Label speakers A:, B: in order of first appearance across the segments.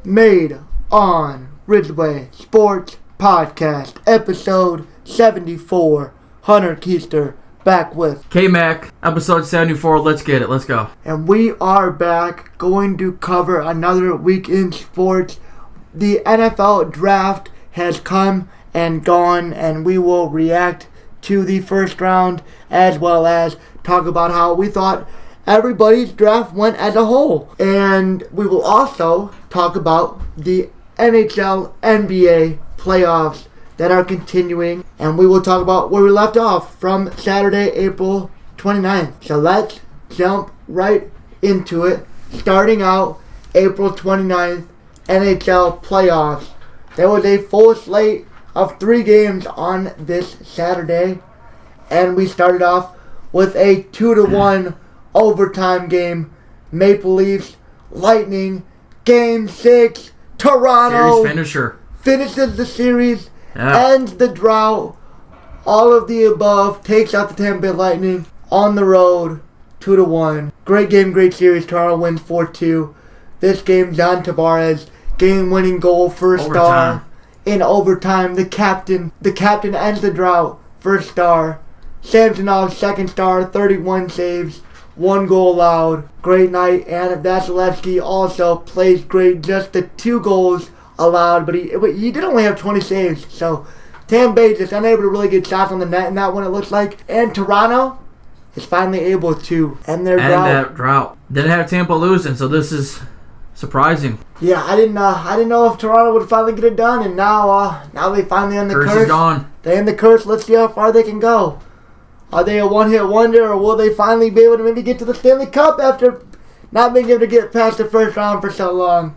A: made on Ridgeway Sports Podcast, episode 74. Hunter Keister back with
B: K-Mac, episode 74. Let's get it. Let's go.
A: And we are back going to cover another week in sports. The NFL draft has come and gone, and we will react to the first round as well as talk about how we thought everybody's draft went as a whole. And we will also talk about the NHL, NBA playoffs that are continuing. And we will talk about where we left off from Saturday, April 29th. So let's jump right into it. Starting out April 29th, NHL playoffs. There was a full slate of 3 games on this Saturday. And we started off with a 2-1 overtime game. Maple Leafs, Lightning, Game 6. Toronto
B: Series finisher.
A: Finishes the series, ends the drought. All of the above, takes out the Tampa Bay Lightning on the road, 2-1. Great game, great series. Toronto wins 4-2. This game, John Tavares, game-winning goal, first star in overtime. The captain ends the drought, first star. Samsonov, second star, 31 saves, 1 goal allowed. Great night, and Vasilevsky also plays great. Just the 2 goals allowed, but he did only have 20 saves. So Tampa Bay just unable to really get shots on the net in that one, it looks like. And Toronto is finally able to end their drought.
B: Didn't have Tampa losing, so this is surprising.
A: Yeah, I didn't know if Toronto would finally get it done, and now they finally end the curse.
B: Curse is gone.
A: They end the curse. Let's see how far they can go. Are they a one-hit wonder, or will they finally be able to maybe get to the Stanley Cup after not being able to get past the first round for so long?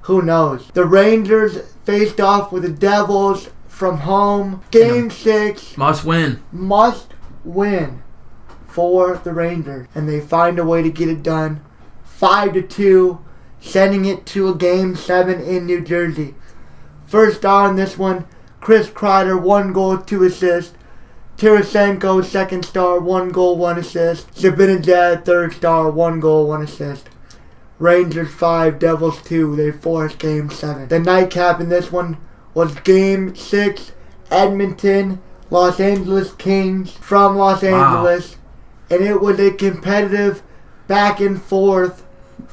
A: Who knows? The Rangers faced off with the Devils from home. Game 6.
B: Must win
A: For the Rangers. And they find a way to get it done. 5-2, sending it to a Game 7 in New Jersey. First star in this one, Chris Kreider, 1 goal, 2 assists. Tarasenko, second star, 1 goal, 1 assist. Zibanejad, third star, 1 goal, 1 assist. Rangers 5, Devils 2. They forced Game 7. The nightcap in this one was Game 6, Edmonton, Los Angeles Kings from Los Angeles. And it was a competitive back and forth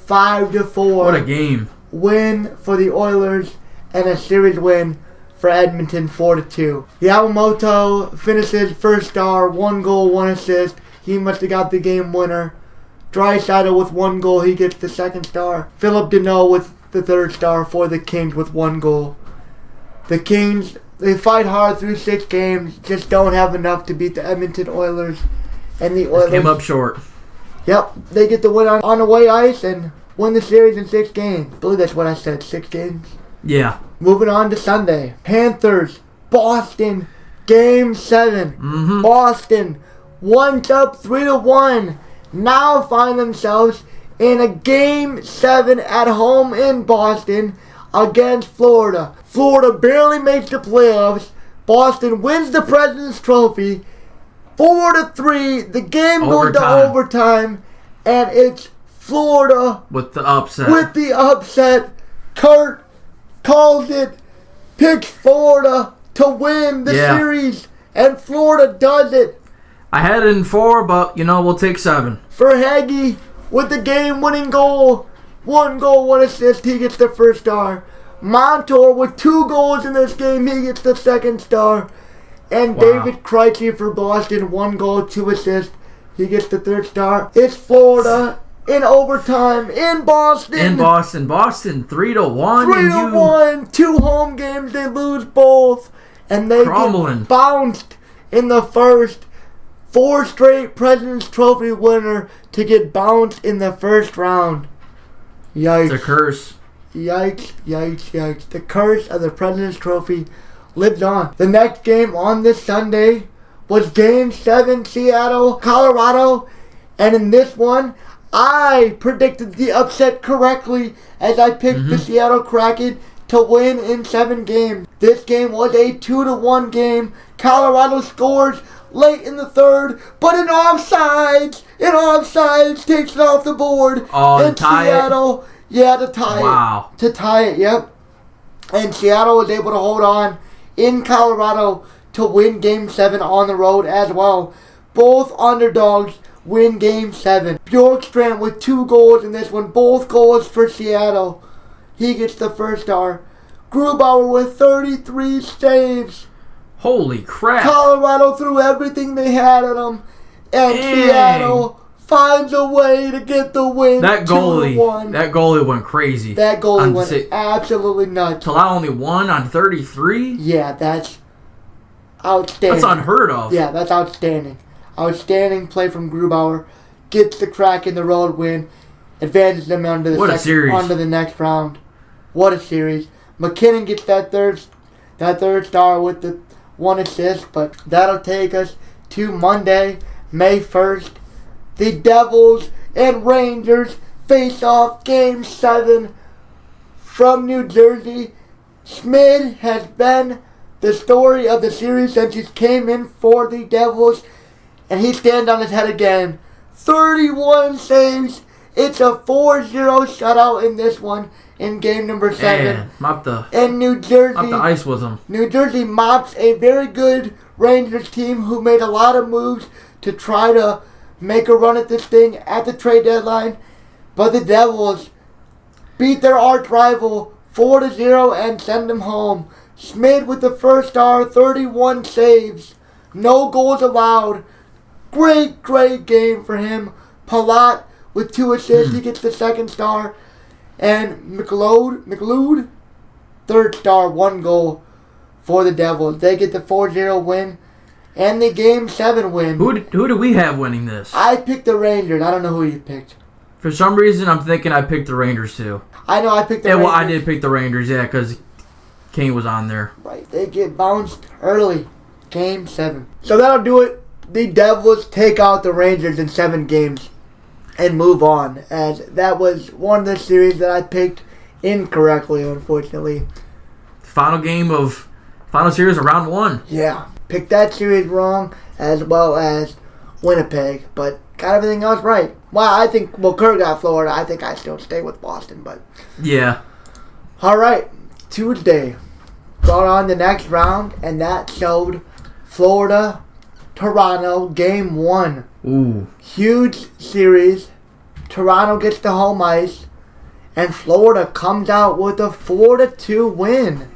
A: 5-4.
B: What a game.
A: Win for the Oilers and a series win for Edmonton 4-2. Yamamoto finishes first star, 1 goal, 1 assist. He must have got the game winner. Draisaitl with 1 goal, he gets the second star. Philip Deneau with the third star for the Kings with 1 goal. The Kings, they fight hard through 6 games, just don't have enough to beat the Edmonton Oilers. And the Oilers
B: came up short.
A: Yep, they get the win on away ice and win the series in 6 games. I believe that's what I said, 6 games.
B: Yeah.
A: Moving on to Sunday. Panthers, Boston, Game 7. Boston, one's up 3-1. Now find themselves in a Game 7 at home in Boston against Florida. Florida barely makes the playoffs. Boston wins the President's Trophy. 4-3. The game goes to overtime. And it's Florida
B: with the upset.
A: Kurt calls it, picks Florida to win the series, and Florida does it.
B: I had it in 4, but we'll take 7.
A: For Hagee with the game-winning goal, 1 goal, 1 assist, he gets the first star. Montour with 2 goals in this game, he gets the second star. And David Krejci for Boston, 1 goal, 2 assists, he gets the third star. It's Florida in overtime in Boston.
B: Boston 3-1.
A: 3-1. 2 home games, they lose both. And they get bounced in the first. 4 straight President's Trophy winner to get bounced in the first round. Yikes.
B: It's a curse.
A: Yikes. The curse of the President's Trophy lived on. The next game on this Sunday was Game 7, Seattle, Colorado. And in this one, I predicted the upset correctly as I picked the Seattle Kraken to win in 7 games. This game was a 2-1 game. Colorado scores late in the third, but in offsides takes it off the board.
B: Oh,
A: and Seattle, Yeah, to tie it.
B: Wow.
A: To tie it, yep. And Seattle was able to hold on in Colorado to win Game 7 on the road as well. Both underdogs win Game 7. Bjorkstrand with 2 goals in this one. Both goals for Seattle. He gets the first star. Grubauer with 33 saves.
B: Holy crap.
A: Colorado threw everything they had at him. And Seattle finds a way to get the win.
B: That goalie went crazy.
A: That goalie went absolutely nuts.
B: To allow only 1 on 33?
A: Yeah, that's outstanding.
B: That's unheard of.
A: Yeah, that's outstanding. Outstanding play from Grubauer. Gets the crack in the road win. Advances them onto the next round. What a series. McKinnon gets that third star with the 1 assist, but that'll take us to Monday, May 1st. The Devils and Rangers face off Game 7 from New Jersey. Schmid has been the story of the series since he came in for the Devils, and he stands on his head again. 31 saves. It's a 4-0 shutout in this one in game number 7. And New Jersey,
B: mop the ice with him.
A: New Jersey mops a very good Rangers team who made a lot of moves to try to make a run at this thing at the trade deadline. But the Devils beat their arch rival 4-0 and send them home. Schmid with the first star, 31 saves. No goals allowed. Great game for him. Palat with 2 assists. He gets the second star. And McLeod, third star, 1 goal for the Devils. They get the 4-0 win and the Game 7 win.
B: Who do we have winning this?
A: I picked the Rangers. I don't know who you picked.
B: For some reason, I'm thinking I picked the Rangers too.
A: I know I picked the Rangers.
B: Well, I did pick the Rangers, yeah, because Kane was on there.
A: Right. They get bounced early. Game 7. So that'll do it. The Devils take out the Rangers in 7 games and move on, as that was one of the series that I picked incorrectly, unfortunately.
B: Final series of round 1.
A: Yeah. Picked that series wrong, as well as Winnipeg, but got everything else right. Well, Kurt got Florida. I think I still stay with Boston, but...
B: Yeah.
A: All right. Tuesday. Brought on the next round, and that showed Florida-Toronto Game 1.
B: Ooh.
A: Huge series. Toronto gets the home ice, and Florida comes out with a 4-2 win.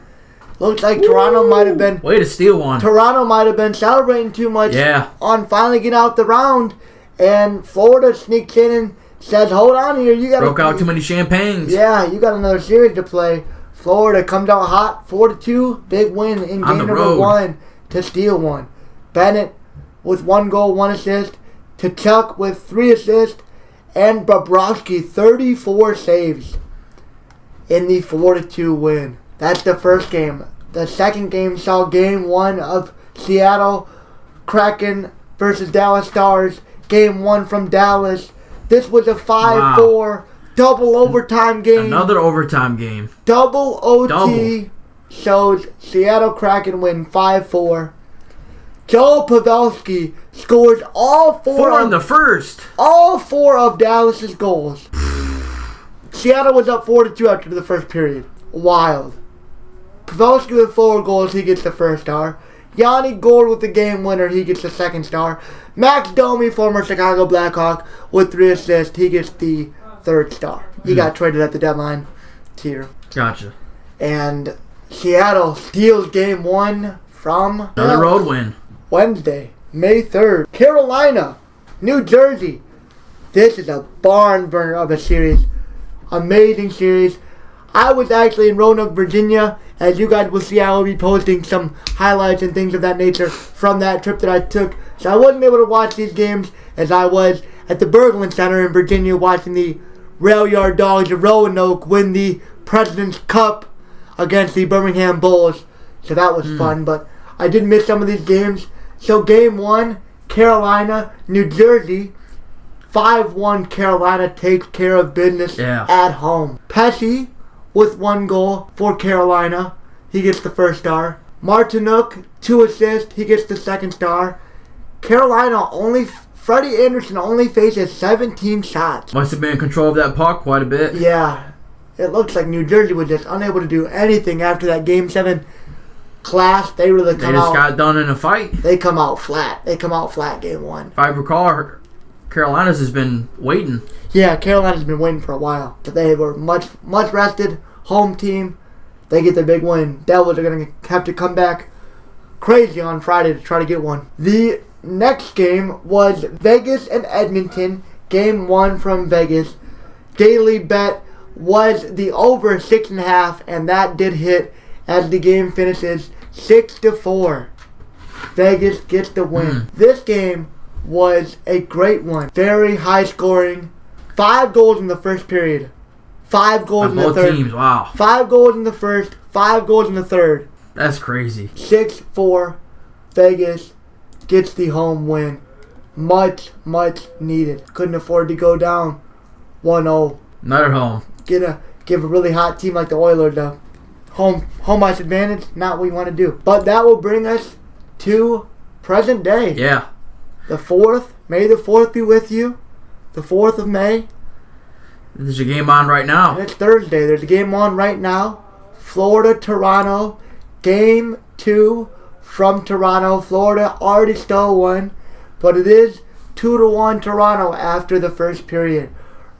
A: Looks like Toronto might have been...
B: Way to steal one.
A: Toronto might have been celebrating too much on finally getting out the round, and Florida sneaks in and says, hold on here. You got
B: broke out too many champagnes.
A: Yeah, you got another series to play. Florida comes out hot, 4-2. Big win in game number 1 to steal one. Bennett with 1 goal, 1 assist. Tkachuk with 3 assists. And Bobrovsky, 34 saves in the 4-2 win. That's the first game. The second game saw Game 1 of Seattle Kraken versus Dallas Stars. Game 1 from Dallas. This was a 5-4 double overtime game.
B: Another overtime game.
A: Double OT shows Seattle Kraken win 5-4. Joe Pavelski scores all 4
B: in the first.
A: All 4 of Dallas's goals. Seattle was up 4-2 after the first period. Wild. Pavelski with 4 goals, he gets the first star. Yanni Gourde with the game winner, he gets the second star. Max Domi, former Chicago Blackhawk, with 3 assists, he gets the third star. He got traded at the deadline here.
B: Gotcha.
A: And Seattle steals Game 1 from...
B: Another road win.
A: Wednesday, May 3rd. Carolina, New Jersey. This is a barn burner of a series. Amazing series. I was actually in Roanoke, Virginia. As you guys will see, I will be posting some highlights and things of that nature from that trip that I took. So I wasn't able to watch these games as I was at the Berglund Center in Virginia watching the Rail Yard Dogs of Roanoke win the President's Cup against the Birmingham Bulls. So that was fun, but I did miss some of these games. So Game 1, Carolina, New Jersey. 5-1 Carolina takes care of business at home. Pesci with 1 goal for Carolina. He gets the first star. Martinook, 2 assists. He gets the second star. Carolina Freddie Anderson only faces 17 shots.
B: Must have been in control of that puck quite a bit.
A: Yeah. it looks like New Jersey was just unable to do anything after that Game 7 clash. They really come out.
B: They just got done in a fight.
A: They come out flat. Game 1.
B: If I recall, Carolina's has been waiting.
A: Yeah, Carolina's been waiting for a while. But they were much rested. Home team. They get the big win. Devils are going to have to come back crazy on Friday to try to get one. The next game was Vegas and Edmonton. Game 1 from Vegas. Daily bet was the over 6.5, and that did hit as the game finishes 6-4. Vegas gets the win. This game was a great one. Very high scoring. 5 goals in the first period. 5 goals in the third.
B: Both teams, wow.
A: 5 goals in the first, 5 goals in the third.
B: That's crazy.
A: 6-4. Vegas gets the home win. Much needed. Couldn't afford to go down 1-0.
B: Not at home.
A: Give a really hot team like the Oilers the home ice advantage. Not what you want to do. But that will bring us to present day.
B: Yeah.
A: The 4th. May the 4th be with you. The 4th of May.
B: There's a game on right now.
A: And it's Thursday. There's a game on right now. Florida-Toronto. Game 2 from Toronto. Florida already stole one. But it is 2-1 Toronto after the first period.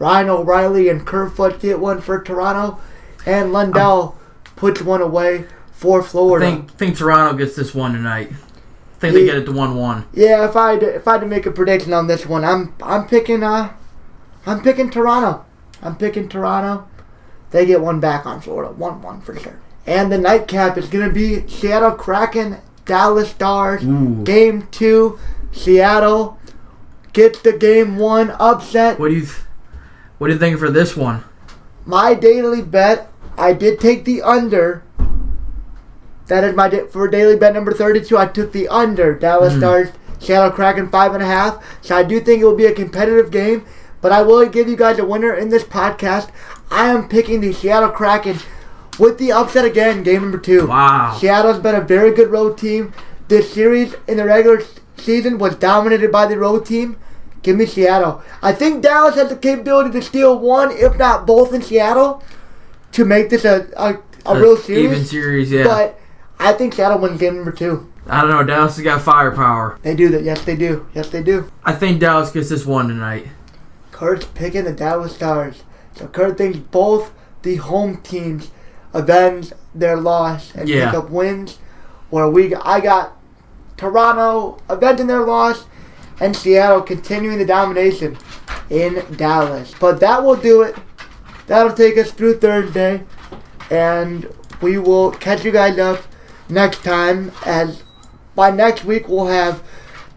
A: Ryan O'Reilly and Kerfoot get one for Toronto. And Lundell puts one away for Florida.
B: I think Toronto gets this one tonight. I think they get it to 1-1.
A: Yeah, if I had to make a prediction on this one, I'm picking Toronto. I'm picking Toronto. They get one back on Florida. 1-1 for sure. And the nightcap is going to be Seattle Kraken, Dallas Stars.
B: Ooh.
A: Game 2. Seattle gets the Game 1 upset.
B: What do you think for this one?
A: My daily bet, I did take the under. That is for daily bet number 32. I took the under. Dallas Stars, Seattle Kraken 5.5. So I do think it will be a competitive game. But I will give you guys a winner in this podcast. I am picking the Seattle Kraken with the upset again, game number 2.
B: Wow.
A: Seattle's been a very good road team. This series in the regular season was dominated by the road team. Give me Seattle. I think Dallas has the capability to steal one, if not both, in Seattle to make this a real series.
B: Even series, yeah.
A: But I think Seattle wins game number 2.
B: I don't know. Dallas has got firepower.
A: They do that. Yes, they do. Yes, they do.
B: I think Dallas gets this one tonight.
A: Kurt's picking the Dallas Stars. So Kurt thinks both the home teams avenge their loss and pick up wins. Where I got Toronto avenging their loss and Seattle continuing the domination in Dallas. But that will do it. That'll take us through Thursday. And we will catch you guys up next time. As by next week we'll have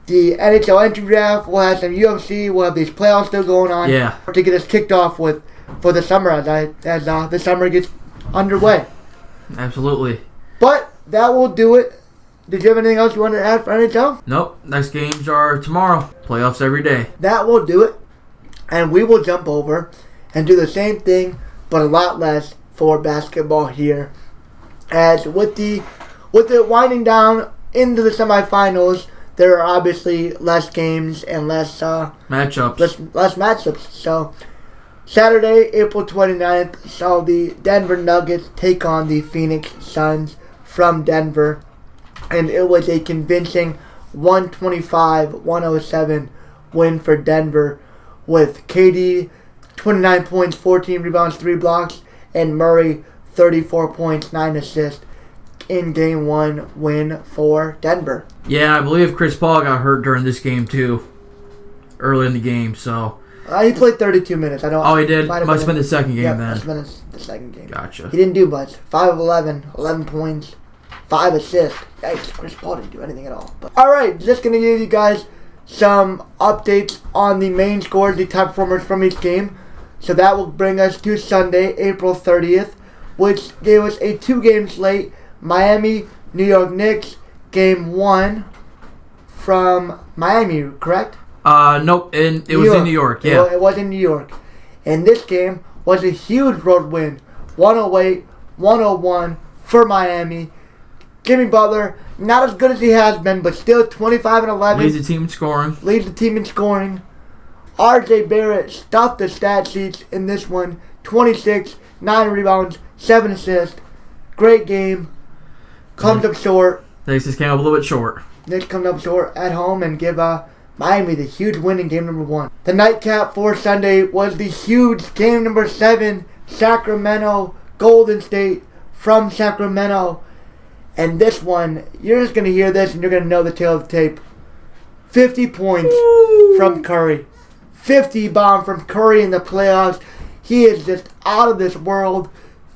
A: the NHL entry draft, we'll have some UFC, we'll have these playoffs still going on.
B: Yeah.
A: To get us kicked off for the summer as the summer gets underway.
B: Absolutely.
A: But that will do it. Did you have anything else you wanted to add for NHL?
B: Nope. Next games are tomorrow. Playoffs every day.
A: That will do it. And we will jump over and do the same thing, but a lot less for basketball here. As with the winding down into the semifinals, there are obviously less games and less
B: matchups.
A: Less matchups. So Saturday, April 29th, saw the Denver Nuggets take on the Phoenix Suns from Denver. And it was a convincing 125-107 win for Denver, with KD 29 points, 14 rebounds, 3 blocks, and Murray 34 points, 9 assists in Game 1 win for Denver.
B: Yeah, I believe Chris Paul got hurt during this game too, early in the game. So
A: he played 32 minutes. He did?
B: Must have been the second game then.
A: Must have been the second game.
B: Gotcha.
A: He didn't do much. 5 of 11, 11 points, 5 assists. Yikes, Chris Paul didn't do anything at all. Alright, just going to give you guys some updates on the main scores, the top performers from each game. So that will bring us to Sunday, April 30th, which gave us a 2-game slate. Miami, New York Knicks, Game 1 from Miami, correct?
B: Nope, it was in New York, yeah.
A: It was in New York. And this game was a huge road win, 108-101 for Miami. Jimmy Butler, not as good as he has been, but still 25-11.
B: Leads the team in scoring. RJ Barrett stuffed the stat sheets in this one. 26,
A: 9 rebounds, 7 assists. Great game. Comes up short.
B: They just came up a little bit short.
A: Knicks come up short at home and give Miami the huge win in game number 1. The nightcap for Sunday was the huge game number 7, Sacramento, Golden State from Sacramento. And this one, you're just going to hear this and you're going to know the tale of the tape. 50 points from Curry. 50 bomb from Curry in the playoffs. He is just out of this world.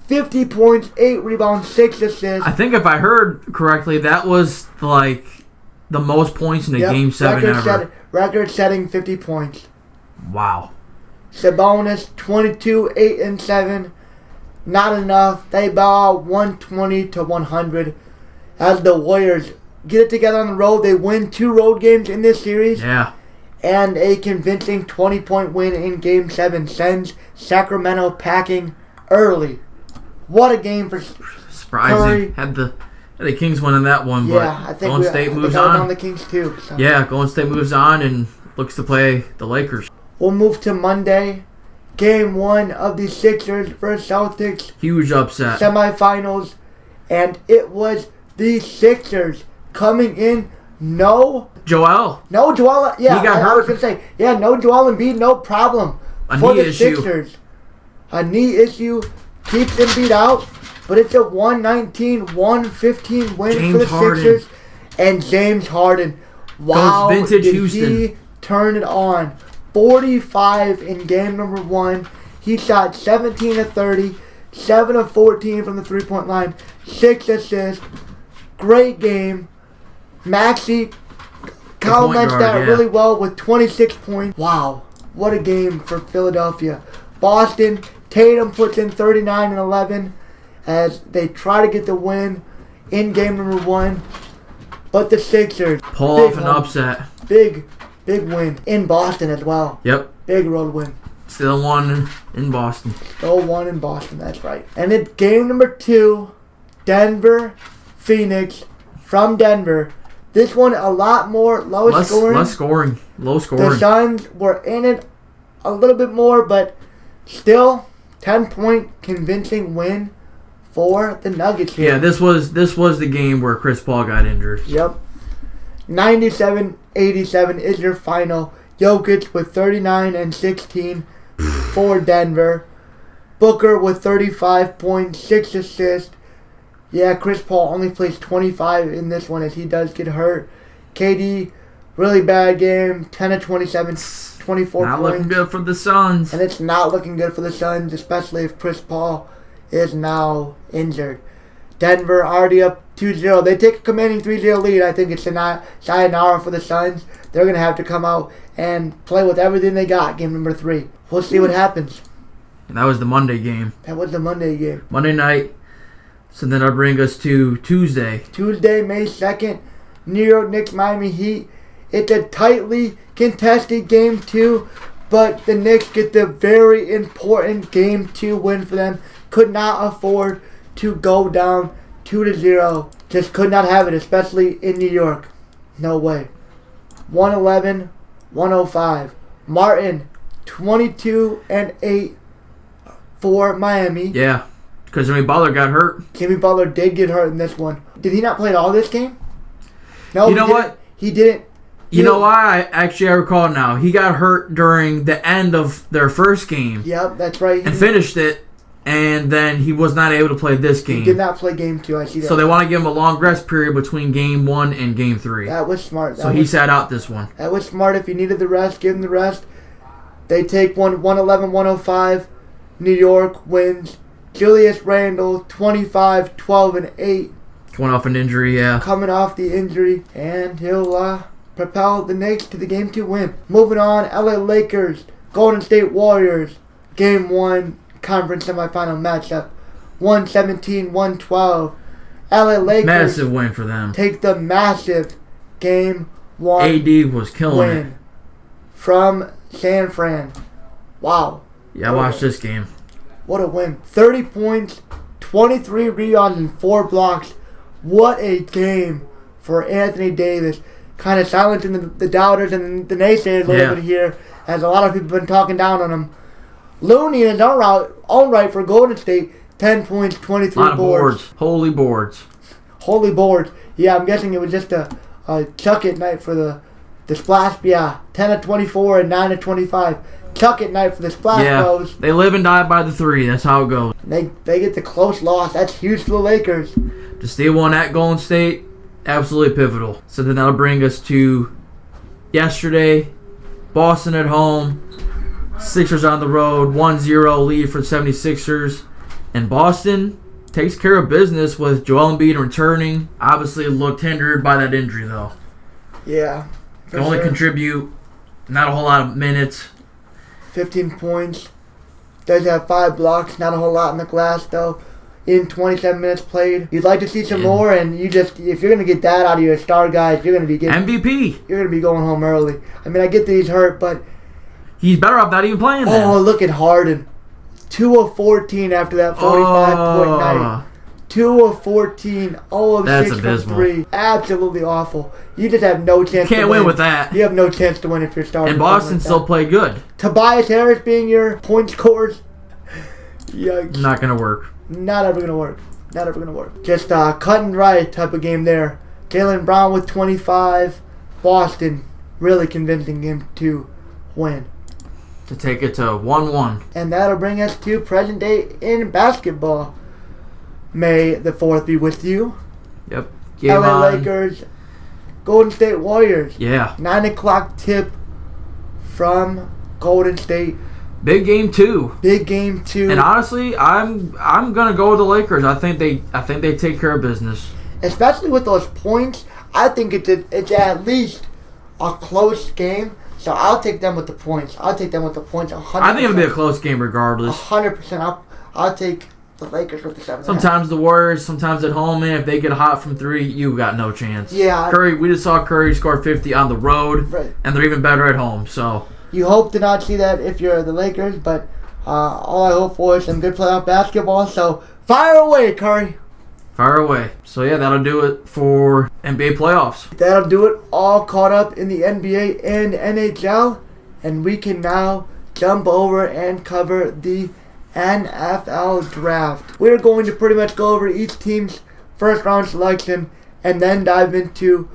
A: 50 points, 8 rebounds, 6 assists.
B: I think if I heard correctly, that was like the most points in a Game 7 ever.
A: Record-setting 50 points.
B: Wow.
A: Sabonis, 22, 8, and 7. Not enough. They bow 120-100 as the Warriors get it together on the road. They win 2 road games in this series.
B: Yeah.
A: And a convincing 20-point win in Game 7 sends Sacramento packing early. What a game for
B: surprising.
A: Curry.
B: Had the Kings winning that one, but
A: I think
B: Golden State moves on.
A: The Kings too. So.
B: Yeah, Golden State moves on and looks to play the Lakers.
A: We'll move to Monday. Game 1 of the Sixers versus Celtics.
B: Huge upset.
A: Semifinals. And it was the Sixers coming in. No Joel. Yeah,
B: he got hurt.
A: I was going to say, no Joel Embiid, no problem.
B: A
A: for
B: knee
A: the
B: issue.
A: Sixers. A knee issue keeps Embiid out. But it's a 119-115 win for the Sixers. And James Harden. Wow,
B: goes vintage
A: did
B: Houston.
A: He turn it on. 45 in game number 1. He shot 17 of 30, 7 of 14 from the three-point line, 6 assists. Great game. Maxi complements that really well with 26 points. Wow, what a game for Philadelphia. Boston, Tatum puts in 39 and 11 as they try to get the win in game number 1. But the Sixers
B: pull off an upset.
A: Big win in Boston as well.
B: Yep.
A: Big road win.
B: Still won in Boston.
A: Still won in Boston, that's right. And in game number 2, Denver, Phoenix from Denver. This one a lot more low scoring.
B: Low scoring.
A: The Suns were in it a little bit more, but still 10-point convincing win for the Nuggets here.
B: Yeah, this was the game where Chris Paul got injured.
A: Yep. 97-87 is your final. Jokic with 39 and 16 for Denver. Booker with 35 points, 6 assists. Yeah, Chris Paul only plays 25 in this one as he does get hurt. KD, really bad game, 10 of 27, 24
B: not
A: points.
B: Looking good for the Suns.
A: And it's not looking good for the Suns, especially if Chris Paul is now injured. Denver already up 2-0. They take a commanding 3-0 lead. I think it's a sayonara for the Suns. They're going to have to come out and play with everything they got, game number 3. We'll see what happens.
B: And that was the Monday game.
A: That was the Monday game.
B: Monday night. So then that'll bring us to Tuesday.
A: Tuesday, May 2nd, New York Knicks, Miami Heat. It's a tightly contested game 2, but the Knicks get the very important game 2 win for them. Could not afford to go down 2-0. Just could not have it, especially in New York. No way. 111-105. Martin, 22 and 8 for Miami.
B: Yeah, because Jimmy Butler got hurt.
A: Jimmy Butler did get hurt in this one. Did he not play at all this game? No,
B: you know what?
A: He didn't.
B: You know why? I recall now. He got hurt during the end of their first game.
A: Yep, that's right.
B: And finished it, and then he was not able to play this game.
A: He did not play game 2, I see that.
B: So they want to give him a long rest period between game 1 and game 3.
A: That was smart.
B: So he sat out this one.
A: That was smart. If he needed the rest, give him the rest. They take 111-105. New York wins. Julius Randle, 25, 12, and 8.
B: Coming off an injury, yeah.
A: Coming off the injury, and he'll propel the Knicks to the Game 2 win. Moving on, LA Lakers, Golden State Warriors, Game 1 conference semifinal matchup, 117-112. LA Lakers
B: massive win for them.
A: Take the massive Game 1
B: AD was killing it.
A: From San Fran. Wow.
B: Yeah, I watched this game.
A: What a win. 30 points, 23 rebounds, and 4 blocks. What a game for Anthony Davis. Kind of silencing the doubters and the naysayers a little bit here, as a lot of people have been talking down on him. Looney in his own right for Golden State, 10 points, 23
B: lot of boards. Holy boards.
A: Holy boards. Yeah, I'm guessing it was just a chuck it night for the Splash. Yeah, 10 of 24 and 9 of 25. Chuck it night for the Splash Bros.
B: They live and die by the three. That's how it goes.
A: They get the close loss. That's huge for the Lakers.
B: To steal one at Golden State, absolutely pivotal. So then that'll bring us to yesterday. Boston at home. Sixers on the road. 1-0 lead for the 76ers. And Boston takes care of business with Joel Embiid returning. Obviously looked hindered by that injury, though.
A: Yeah.
B: Can only contribute not a whole lot of minutes.
A: 15 points. Does have 5 blocks. Not a whole lot in the glass, though. In 27 minutes played. You'd like to see some more, and if you're going to get that out of your star guys, you're going to be getting
B: MVP.
A: You're going to be going home early. I mean, I get that he's hurt, but
B: he's better off not even playing.
A: Oh, look at Harden. 2 of 14 after that 45-point night. 2 of 14. 0 of 6 from 3. Absolutely awful. You just have no chance to win.
B: Can't win with that.
A: You have no chance to win if you're starting.
B: And Boston still played good.
A: Tobias Harris being your point scorers. Yikes.
B: Not going to work.
A: Not ever going to work. Not ever going to work. Just cut and right type of game there. Jaylen Brown with 25. Boston really convincing him to win.
B: To take it to 1-1.
A: And that'll bring us to present day in basketball. May the 4th be with you.
B: Yep.
A: LA Lakers, Golden State Warriors.
B: Yeah.
A: 9 o'clock tip from Golden State.
B: Big game 2.
A: Big game 2.
B: And honestly, I'm gonna go with the Lakers. I think they take care of business.
A: Especially with those points, I think it's at least a close game. So I'll take them with the points. 100%.
B: I think it'll be a close game regardless.
A: 100%. I'll take the Lakers with the 7.
B: Sometimes the Warriors, sometimes at home, man, if they get hot from 3, you got no chance.
A: Yeah.
B: We just saw Curry score 50 on the road,
A: right.
B: And they're even better at home. So
A: you hope to not see that if you're the Lakers, but all I hope for is some good playoff basketball. So fire away, Curry.
B: Fire away. So yeah, that'll do it for NBA playoffs.
A: That'll do it. All caught up in the NBA and NHL, and we can now jump over and cover the NFL draft. We're going to pretty much go over each team's first round selection and then dive into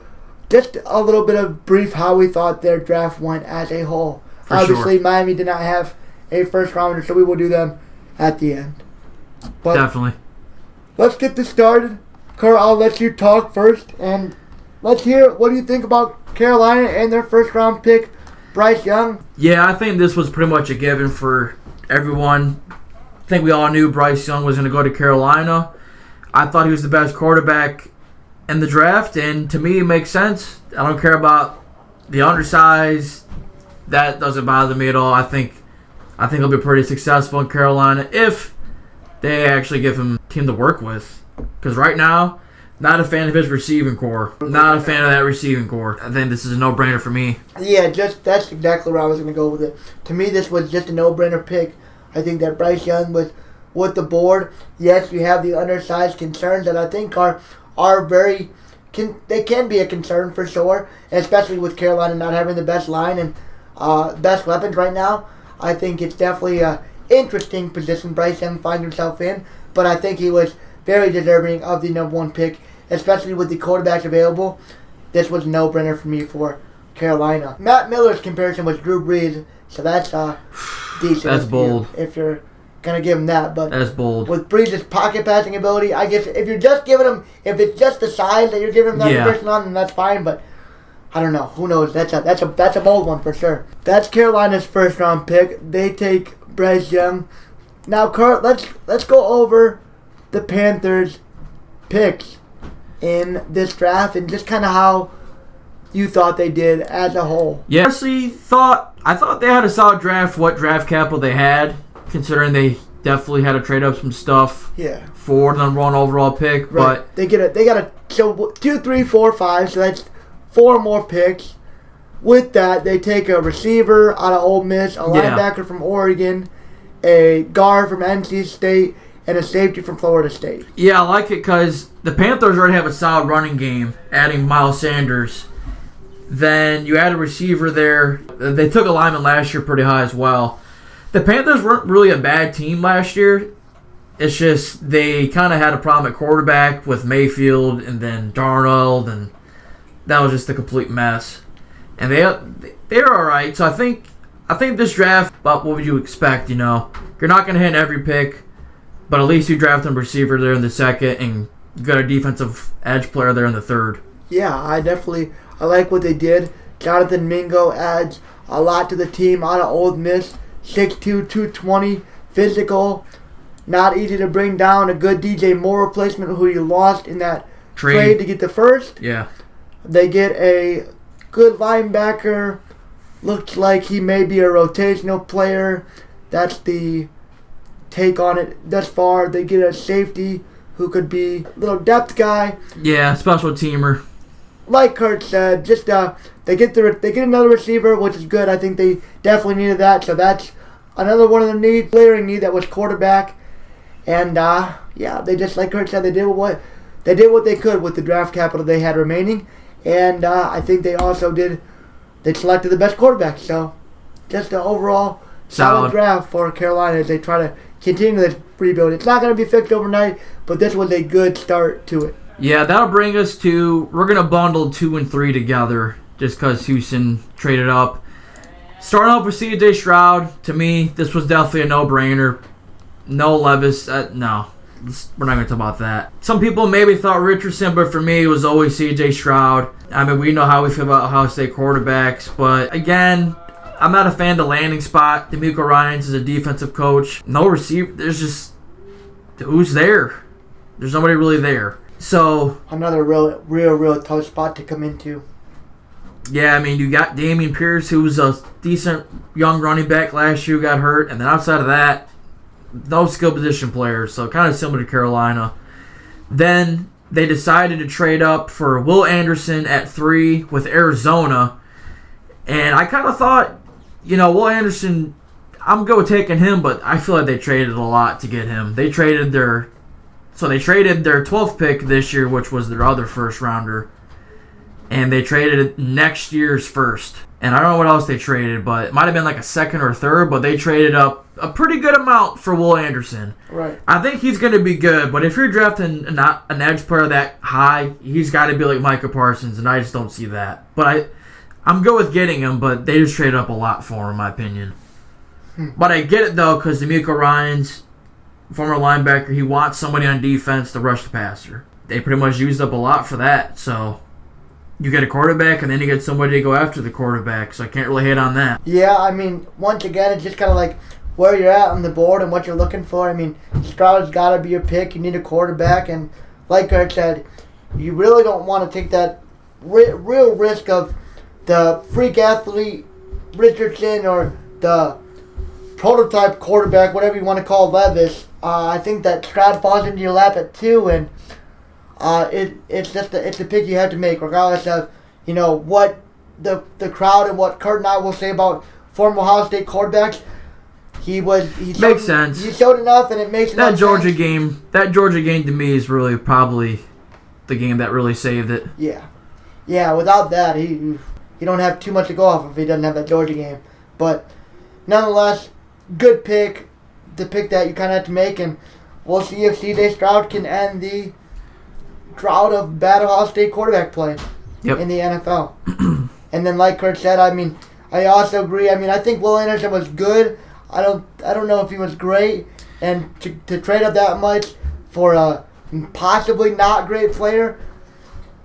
A: just a little bit of brief how we thought their draft went as a whole. Obviously, sure. Miami did not have a first rounder, so we will do them at the end. But
B: definitely.
A: Let's get this started. Carl, I'll let you talk first, and let's hear what do you think about Carolina and their first round pick, Bryce Young.
B: Yeah, I think this was pretty much a given for everyone. I think we all knew Bryce Young was going to go to Carolina. I thought he was the best quarterback in the draft, and to me it makes sense. I don't care about the undersize. That doesn't bother me at all. I think he'll be pretty successful in Carolina if they actually give him a team to work with. Because right now, not a fan of his receiving core. Not a fan of that receiving core. I think this is a no-brainer for me.
A: Yeah, that's exactly where I was going to go with it. To me, this was just a no-brainer pick. I think that Bryce Young was with the board. Yes, you have the undersized concerns that I think are very... they can be a concern for sure, especially with Carolina not having the best line and best weapons right now. I think it's definitely an interesting position Bryce Young finds himself in, but I think he was very deserving of the number 1 pick, especially with the quarterbacks available. This was a no-brainer for me for Carolina. Matt Miller's comparison was Drew Brees, so that's decent.
B: That's bold.
A: If you're going to give him that. But
B: that's bold.
A: With Brees' pocket passing ability, I guess if you're just giving him, if it's just the size that you're giving him that position on, then that's fine, but I don't know. Who knows? That's a bold one for sure. That's Carolina's first round pick. They take Bryce Young. Now, Kurt, let's go over the Panthers' picks in this draft and just kind of how you thought they did as a whole.
B: Yeah, honestly, I thought they had a solid draft. What draft capital they had, considering they definitely had to trade up some stuff.
A: Yeah. For
B: the number 1 overall pick,
A: right.
B: But
A: they got a so 2, 3, 4, 5. So that's 4 more picks. With that, they take a receiver out of Ole Miss, a linebacker from Oregon, a guard from NC State, and a safety from Florida State.
B: Yeah, I like it because the Panthers already have a solid running game, adding Miles Sanders. Then you add a receiver there. They took a lineman last year pretty high as well. The Panthers weren't really a bad team last year. It's just they kind of had a problem at quarterback with Mayfield and then Darnold, and that was just a complete mess. And they're all right. So I think this draft, but what would you expect? You're not going to hit every pick, but at least you draft a receiver there in the second, and you got a defensive edge player there in the third.
A: Yeah, I like what they did. Jonathan Mingo adds a lot to the team out of Ole Miss. 6'2", 220, physical, not easy to bring down. A good DJ Moore replacement who you lost in that trade to get the first.
B: Yeah.
A: They get a good linebacker. Looks like he may be a rotational player. That's the take on it thus far. They get a safety who could be a little depth guy.
B: Yeah, special teamer.
A: Like Kurt said, just they get another receiver, which is good. I think they definitely needed that. So that's another one of the glaring need that was quarterback. And they just, like Kurt said, they did what they could with the draft capital they had remaining. And I think they also they selected the best quarterback. So just an overall solid draft for Carolina as they try to continue this rebuild. It's not going to be fixed overnight, but this was a good start to it.
B: Yeah, that'll bring us to, we're going to bundle 2 and 3 together just because Houston traded up. Starting off with C.J. Stroud, to me, this was definitely a no-brainer. No Levis, no. We're not going to talk about that. Some people maybe thought Richardson, but for me, it was always C.J. Stroud. I mean, we know how we feel about Ohio State quarterbacks, but again, I'm not a fan of the landing spot. DeMeco Ryans is a defensive coach. No receiver. There's just, who's there? There's nobody really there. So
A: another real tough spot to come into.
B: Yeah, I mean, you got Dameon Pierce, who was a decent young running back last year, who got hurt, and then outside of that, no skill position players, so kind of similar to Carolina. Then they decided to trade up for Will Anderson at 3 with Arizona, and I kind of thought, Will Anderson, I'm good with taking him, but I feel like they traded a lot to get him. They traded their 12th pick this year, which was their other first rounder, and they traded next year's first. And I don't know what else they traded, but it might have been like a second or third, but they traded up a pretty good amount for Will Anderson.
A: Right.
B: I think he's going to be good, but if you're drafting an edge player that high, he's got to be like Micah Parsons, and I just don't see that. But I'm good with getting him, but they just traded up a lot for him, in my opinion. But I get it, though, because DeMeco Ryans, former linebacker, he wants somebody on defense to rush the passer. They pretty much used up a lot for that, so you get a quarterback, and then you get somebody to go after the quarterback, so I can't really hate on that.
A: Yeah, I mean, once again, it's just kind of like where you're at on the board and what you're looking for. I mean, Stroud's got to be your pick. You need a quarterback, and like I said, you really don't want to take that real risk of the freak athlete Richardson or the prototype quarterback, whatever you want to call Levis. I think that Stroud falls into your lap at 2, and it's a pick you have to make, regardless of what the crowd and what Kurt and I will say about former Ohio State quarterbacks. Makes sense. He showed enough, and it makes enough sense.
B: That Georgia game to me is really probably the game that really saved it.
A: Yeah. Without that, he don't have too much to go off if he doesn't have that Georgia game. But nonetheless, good pick. The pick that you kind of have to make, and we'll see if C.J. Stroud can end the drought of bad Ohio State quarterback play in the NFL. And then, like Kurt said, I mean, I also agree. I mean, I think Will Anderson was good. I don't know if he was great, and to trade up that much for a possibly not great player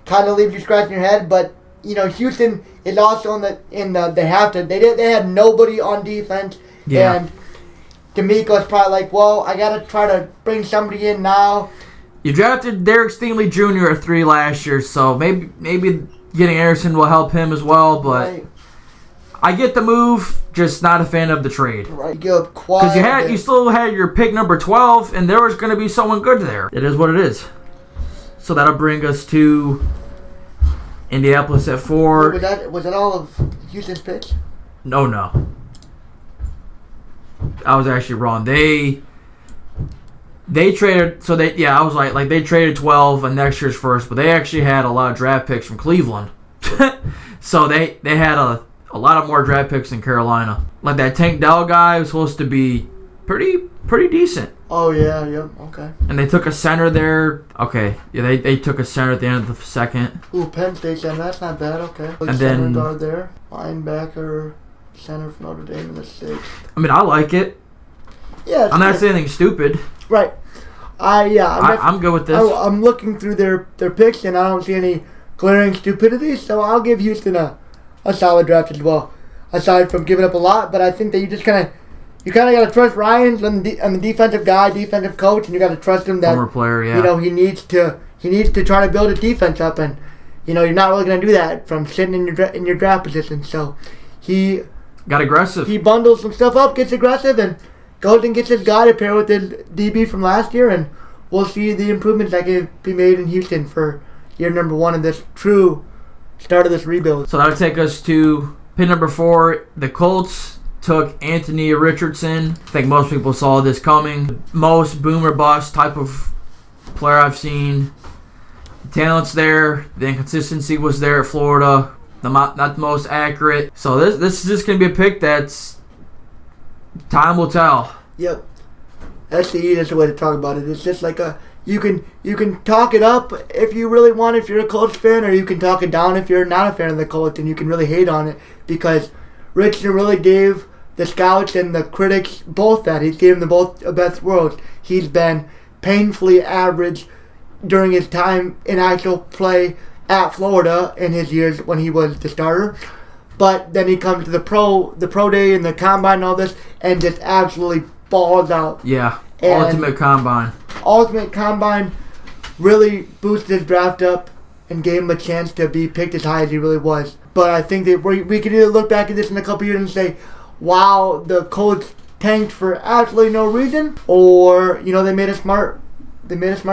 A: kind of leaves you scratching your head. But Houston is also they had nobody on defense, and DeMeco's probably like, well, I got to try to bring somebody in now.
B: You drafted Derek Stingley Jr. at 3 last year, so maybe getting Anderson will help him as well, but right. I get the move, just not a fan of the trade.
A: Right,
B: because you still had your pick number 12, and there was going to be someone good there. It is what it is. So that'll bring us to Indianapolis at 4.
A: Wait, was that all of Houston's picks?
B: No. I was actually wrong. They traded, so I was like they traded 12 on next year's first, but they actually had a lot of draft picks from Cleveland. So they had a lot of more draft picks than Carolina. Like that Tank Dell guy was supposed to be pretty decent.
A: Oh, yeah, okay.
B: And they took a center there. Okay, yeah, they took a center at the end of the second.
A: Ooh, Penn State center, that's not bad, okay. Like
B: and
A: center
B: then
A: guard there, linebacker, center from Notre Dame in the 6th.
B: I mean, I like it.
A: Yeah,
B: I'm not saying anything stupid.
A: Right.
B: I'm good with this.
A: I'm looking through their picks, and I don't see any glaring stupidity, so I'll give Houston a solid draft as well. Aside from giving up a lot, but I think that you just kind of got to trust Ryan on the defensive guy, defensive coach, and you got to trust him that
B: former player, yeah.
A: He needs to try to build a defense up, and you're not really going to do that from sitting in your draft position. So he
B: got aggressive.
A: He bundles some stuff up, gets aggressive, and goes and gets his guy to pair with his DB from last year, and we'll see the improvements that can be made in Houston for year number 1 of this true start of this rebuild.
B: So that'll take us to pick number 4. The Colts took Anthony Richardson. I think most people saw this coming. Most boom or bust type of player I've seen. The talent's there. The inconsistency was there at Florida. Not the most accurate. So this is just going to be a pick that's time will tell.
A: Yep. That's the easiest way to talk about it. It's just like you can talk it up if you really want, if you're a Colts fan, or you can talk it down if you're not a fan of the Colts, and you can really hate on it, because Richardson really gave the scouts and the critics both that. He gave them both the best worlds. He's been painfully average during his time in actual play at Florida in his years when he was the starter. But then he comes to the pro day and the combine and all this, and just absolutely balls out.
B: Yeah,
A: and
B: ultimate combine.
A: Ultimate combine really boosted his draft up and gave him a chance to be picked as high as he really was. But I think that we could either look back at this in a couple years and say, wow, the Colts tanked for absolutely no reason, or they made a smart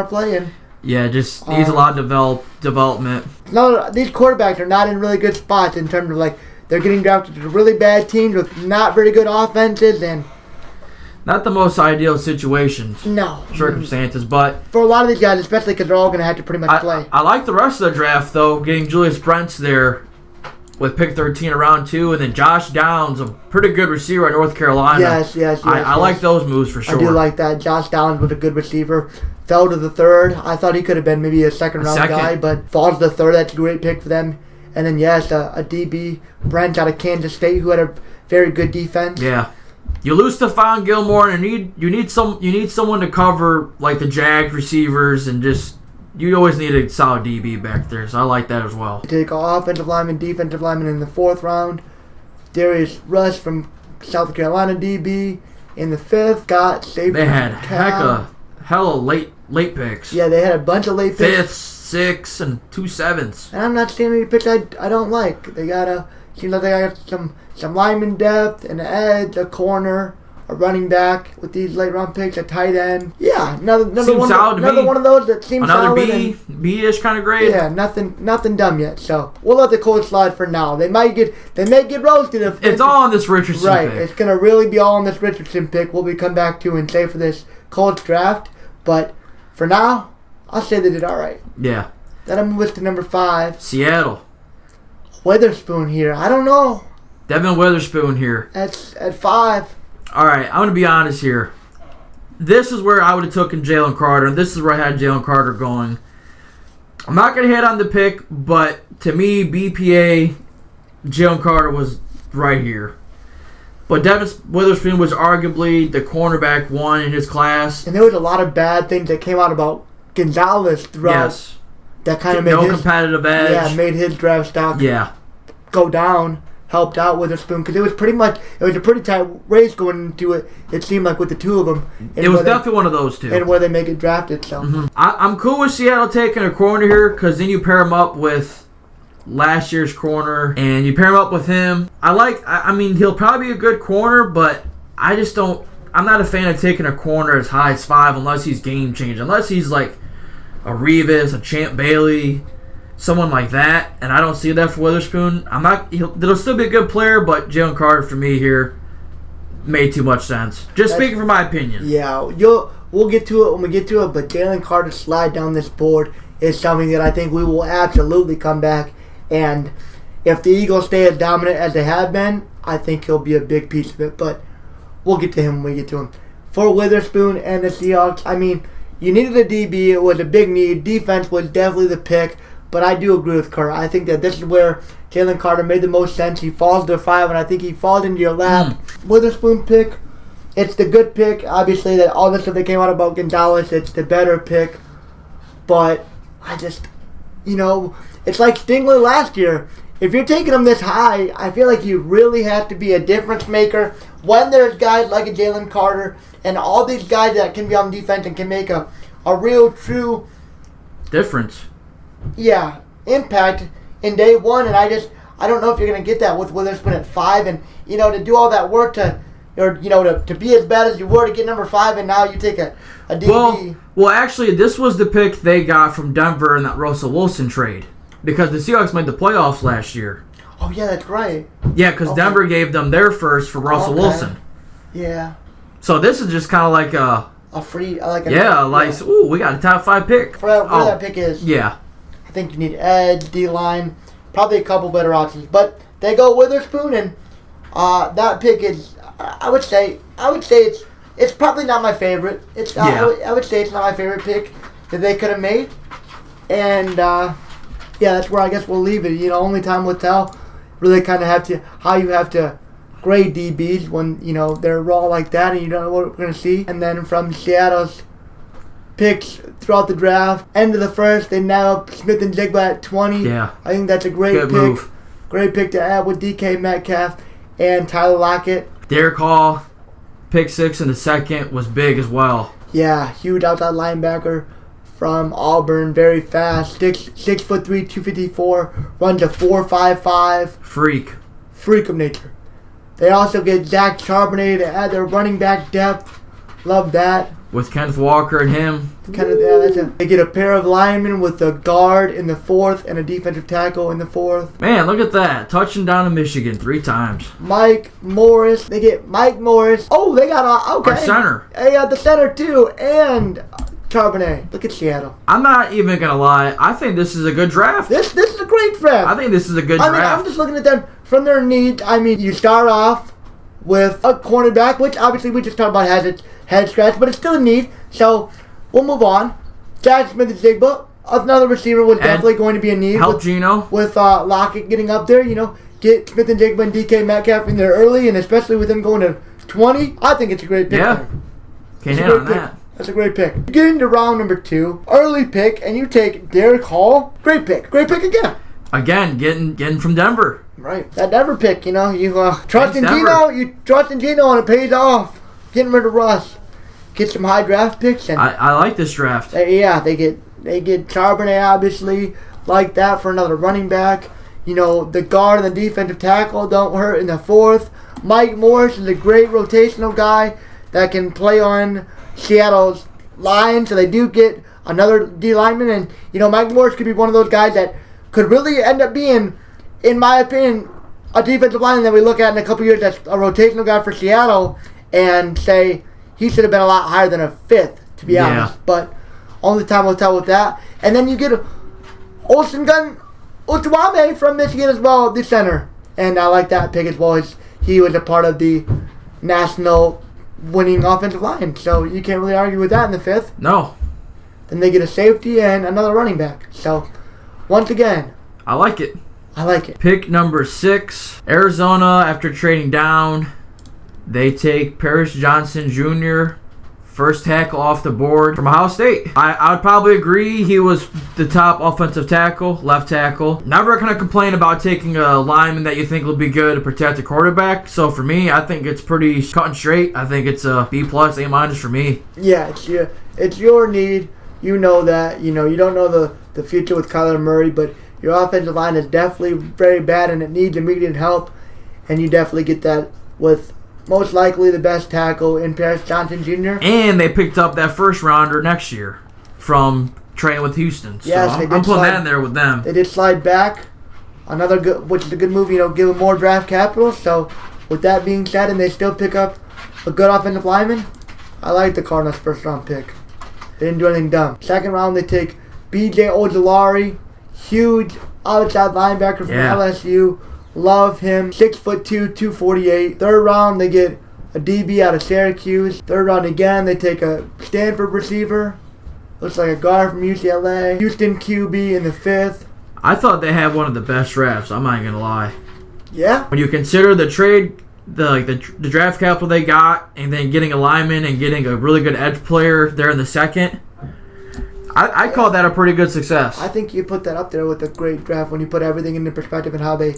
A: play, and
B: yeah, just needs a lot of development.
A: No, these quarterbacks are not in really good spots in terms of they're getting drafted to really bad teams with not very good offenses, and
B: not the most ideal situations.
A: No.
B: Circumstances, but
A: for a lot of these guys, especially because they're all going to have to pretty much play.
B: I like the rest of the draft though, getting Julius Brents there with pick 13 in round 2, and then Josh Downs, a pretty good receiver at North Carolina.
A: Yes.
B: I like those moves for sure.
A: I do like that. Josh Downs was a good receiver. Fell to the 3rd. I thought he could have been maybe a second-round guy, but falls to the 3rd. That's a great pick for them. And then, yes, a DB, Brent out of Kansas State, who had a very good defense.
B: Yeah. You lose Stephon Gilmore, and you need someone to cover like the Jags receivers, and just you always need a solid DB back there. So I like that as well.
A: Take offensive lineman, defensive lineman in the 4th round. Darius Rush from South Carolina DB in the 5th. Got safety.
B: They had hella late picks.
A: Yeah, they had a bunch of late picks.
B: 5th, 6th, and 2 7s.
A: And I'm not seeing any picks I don't like. They seems like they got some lineman depth, an edge, a corner, a running back with these late round picks, a tight end. Yeah, another one of those that seems
B: another
A: solid.
B: B-ish kind of grade.
A: Yeah, nothing dumb yet. So we'll let the Colts slide for now. They may get roasted if
B: it's all on this Richardson
A: right,
B: pick.
A: It's gonna really be all on this Richardson pick. We'll come back to and say for this Colts draft. But for now, I'll say they did all right.
B: Yeah.
A: Then I'm moving to number 5.
B: Seattle.
A: Witherspoon here. I don't know.
B: Devin Witherspoon here.
A: At 5.
B: All right, I'm going to be honest here. This is where I would have taken Jalen Carter, and this is where I had Jalen Carter going. I'm not going to hit on the pick, but to me, BPA, Jalen Carter was right here. But Devin Witherspoon was arguably the cornerback 1 in his class.
A: And there was a lot of bad things that came out about Gonzalez throughout.
B: Yes.
A: That kind of made his
B: competitive edge.
A: Yeah, made his draft stock go down. Helped out Witherspoon because it was a pretty tight race going into it. It seemed like with the two of them.
B: It was definitely one of those two.
A: And where they make it drafted. So
B: I'm cool with Seattle taking a corner here because then you pair him up with last year's corner, and you pair him up with him. I mean, he'll probably be a good corner, but I'm not a fan of taking a corner as high as 5 unless he's game changing. Unless he's like a Revis, a Champ Bailey, someone like that, and I don't see that for Witherspoon. He'll still be a good player, but Jalen Carter for me here made too much sense. Just speaking from my opinion.
A: Yeah, we'll get to it when we get to it, but Jalen Carter slide down this board is something that I think we will absolutely come back and if the Eagles stay as dominant as they have been, I think he'll be a big piece of it. But we'll get to him when we get to him. For Witherspoon and the Seahawks, I mean, you needed a DB. It was a big need. Defense was definitely the pick. But I do agree with Kurt. I think that this is where Jalen Carter made the most sense. He falls to 5, and I think he falls into your lap. Witherspoon pick, it's the good pick. Obviously, that all this stuff that came out about Gonzalez, it's the better pick. But I just, it's like Stingler last year. If you're taking him this high, I feel like you really have to be a difference maker. When there's guys like a Jalen Carter and all these guys that can be on defense and can make a real, true
B: difference.
A: Yeah, impact in day one. And I don't know if you're going to get that with Witherspoon at 5. And, to do all that work to be as bad as you were to get number 5, and now you take a DB.
B: Well, actually, this was the pick they got from Denver in that Russell Wilson trade. Because the Seahawks made the playoffs last year.
A: Oh, yeah, that's right.
B: Yeah, because Denver gave them their first for Russell Wilson.
A: Yeah.
B: So this is just kind of like
A: a free,
B: ooh, we got a top 5 pick.
A: For where that pick is.
B: Yeah.
A: I think you need edge, D-line, probably a couple better options. But they go Witherspoon, and that pick is, I would say it's probably not my favorite. I would say it's not my favorite pick that they could have made. And, that's where I guess we'll leave it. Only time will tell. Really kind of how you have to grade DBs when, they're raw like that and you don't know what we're going to see. And then from Seattle's picks throughout the draft, end of the first, they now have Smith-Njigba at 20.
B: Yeah.
A: I think that's a great
B: Good
A: pick.
B: Move.
A: Great pick to add with DK Metcalf and Tyler Lockett.
B: Derek Hall, pick 6 in the second, was big as well.
A: Yeah, huge outside linebacker from Auburn, very fast, 6'3", 254, runs a 4.55. Freak of nature. They also get Zach Charbonnet to add their running back depth. Love that.
B: With Kenneth Walker and him.
A: They get a pair of linemen with a guard in the 4th and a defensive tackle in the 4th.
B: Man, look at that. Touching down to Michigan 3 times.
A: Mike Morris. They get Mike Morris. Oh, they got
B: our center.
A: They got the center too. And Charbonnet. Look at Seattle.
B: I'm not even going to lie. I think this is a good draft.
A: This is a great draft.
B: I think this is a good draft.
A: I'm just looking at them from their needs. You start off with a cornerback, which obviously we just talked about has its head scratch, but it's still a need. So we'll move on. Jack Smith-Njigba, another receiver, was definitely going to be a need.
B: Help Gino.
A: With Lockett getting up there, get Smith-Njigba and DK Metcalf in there early, and especially with him going to 20, I think it's a great pick.
B: Yeah. Can't hit on that.
A: That's a great pick. You get into round number 2, early pick, and you take Derek Hall. Great pick. Great pick again.
B: Again, getting from Denver.
A: Right. That Denver pick, you trust in Gino. You trust in Gino, and it pays off. Getting rid of Russ. Get some high draft picks. And
B: I like this draft.
A: They get Charbonnet, obviously, like that for another running back. The guard and the defensive tackle don't hurt in the 4th. Mike Morris is a great rotational guy that can play on Seattle's line, so they do get another D lineman. And, Mike Morris could be one of those guys that could really end up being, in my opinion, a defensive lineman that we look at in a couple years that's a rotational guy for Seattle and say he should have been a lot higher than a 5th, to be honest. But only time will tell with that. And then you get Olsengun Utwame from Michigan as well, the center. And I like that pick as well. He was a part of the national winning offensive line. So you can't really argue with that in the 5th.
B: No.
A: Then they get a safety and another running back. So, once again,
B: I like it.
A: Pick
B: number 6, Arizona, after trading down, they take Paris Johnson Jr., first tackle off the board from Ohio State. I would probably agree he was the top offensive tackle, left tackle. Never going to complain about taking a lineman that you think will be good to protect the quarterback. So for me, I think it's pretty cut and straight. I think it's a B+, A- for me.
A: Yeah, it's your need. You know that. You don't know the future with Kyler Murray, but your offensive line is definitely very bad and it needs immediate help. And you definitely get that with most likely the best tackle in Paris Johnson Jr.
B: And they picked up that first rounder next year from training with Houston. So
A: yes,
B: I'm putting that in there with them.
A: They did slide back. Another good, which is a good move, give them more draft capital. So with that being said, and they still pick up a good offensive lineman, I like the Cardinals' first round pick. They didn't do anything dumb. Second round, they take B.J. Ojulari. huge outside linebacker from LSU. Love him. 6'2", 248. Third round, they get a DB out of Syracuse. Third round again, they take a Stanford receiver. Looks like a guard from UCLA. Houston QB in the 5th.
B: I thought they had one of the best drafts. I'm not going to lie.
A: Yeah.
B: When you consider the trade, the draft capital they got, and then getting a lineman and getting a really good edge player there in the 2nd, I call that a pretty good success.
A: I think you put that up there with a great draft when you put everything into perspective and how they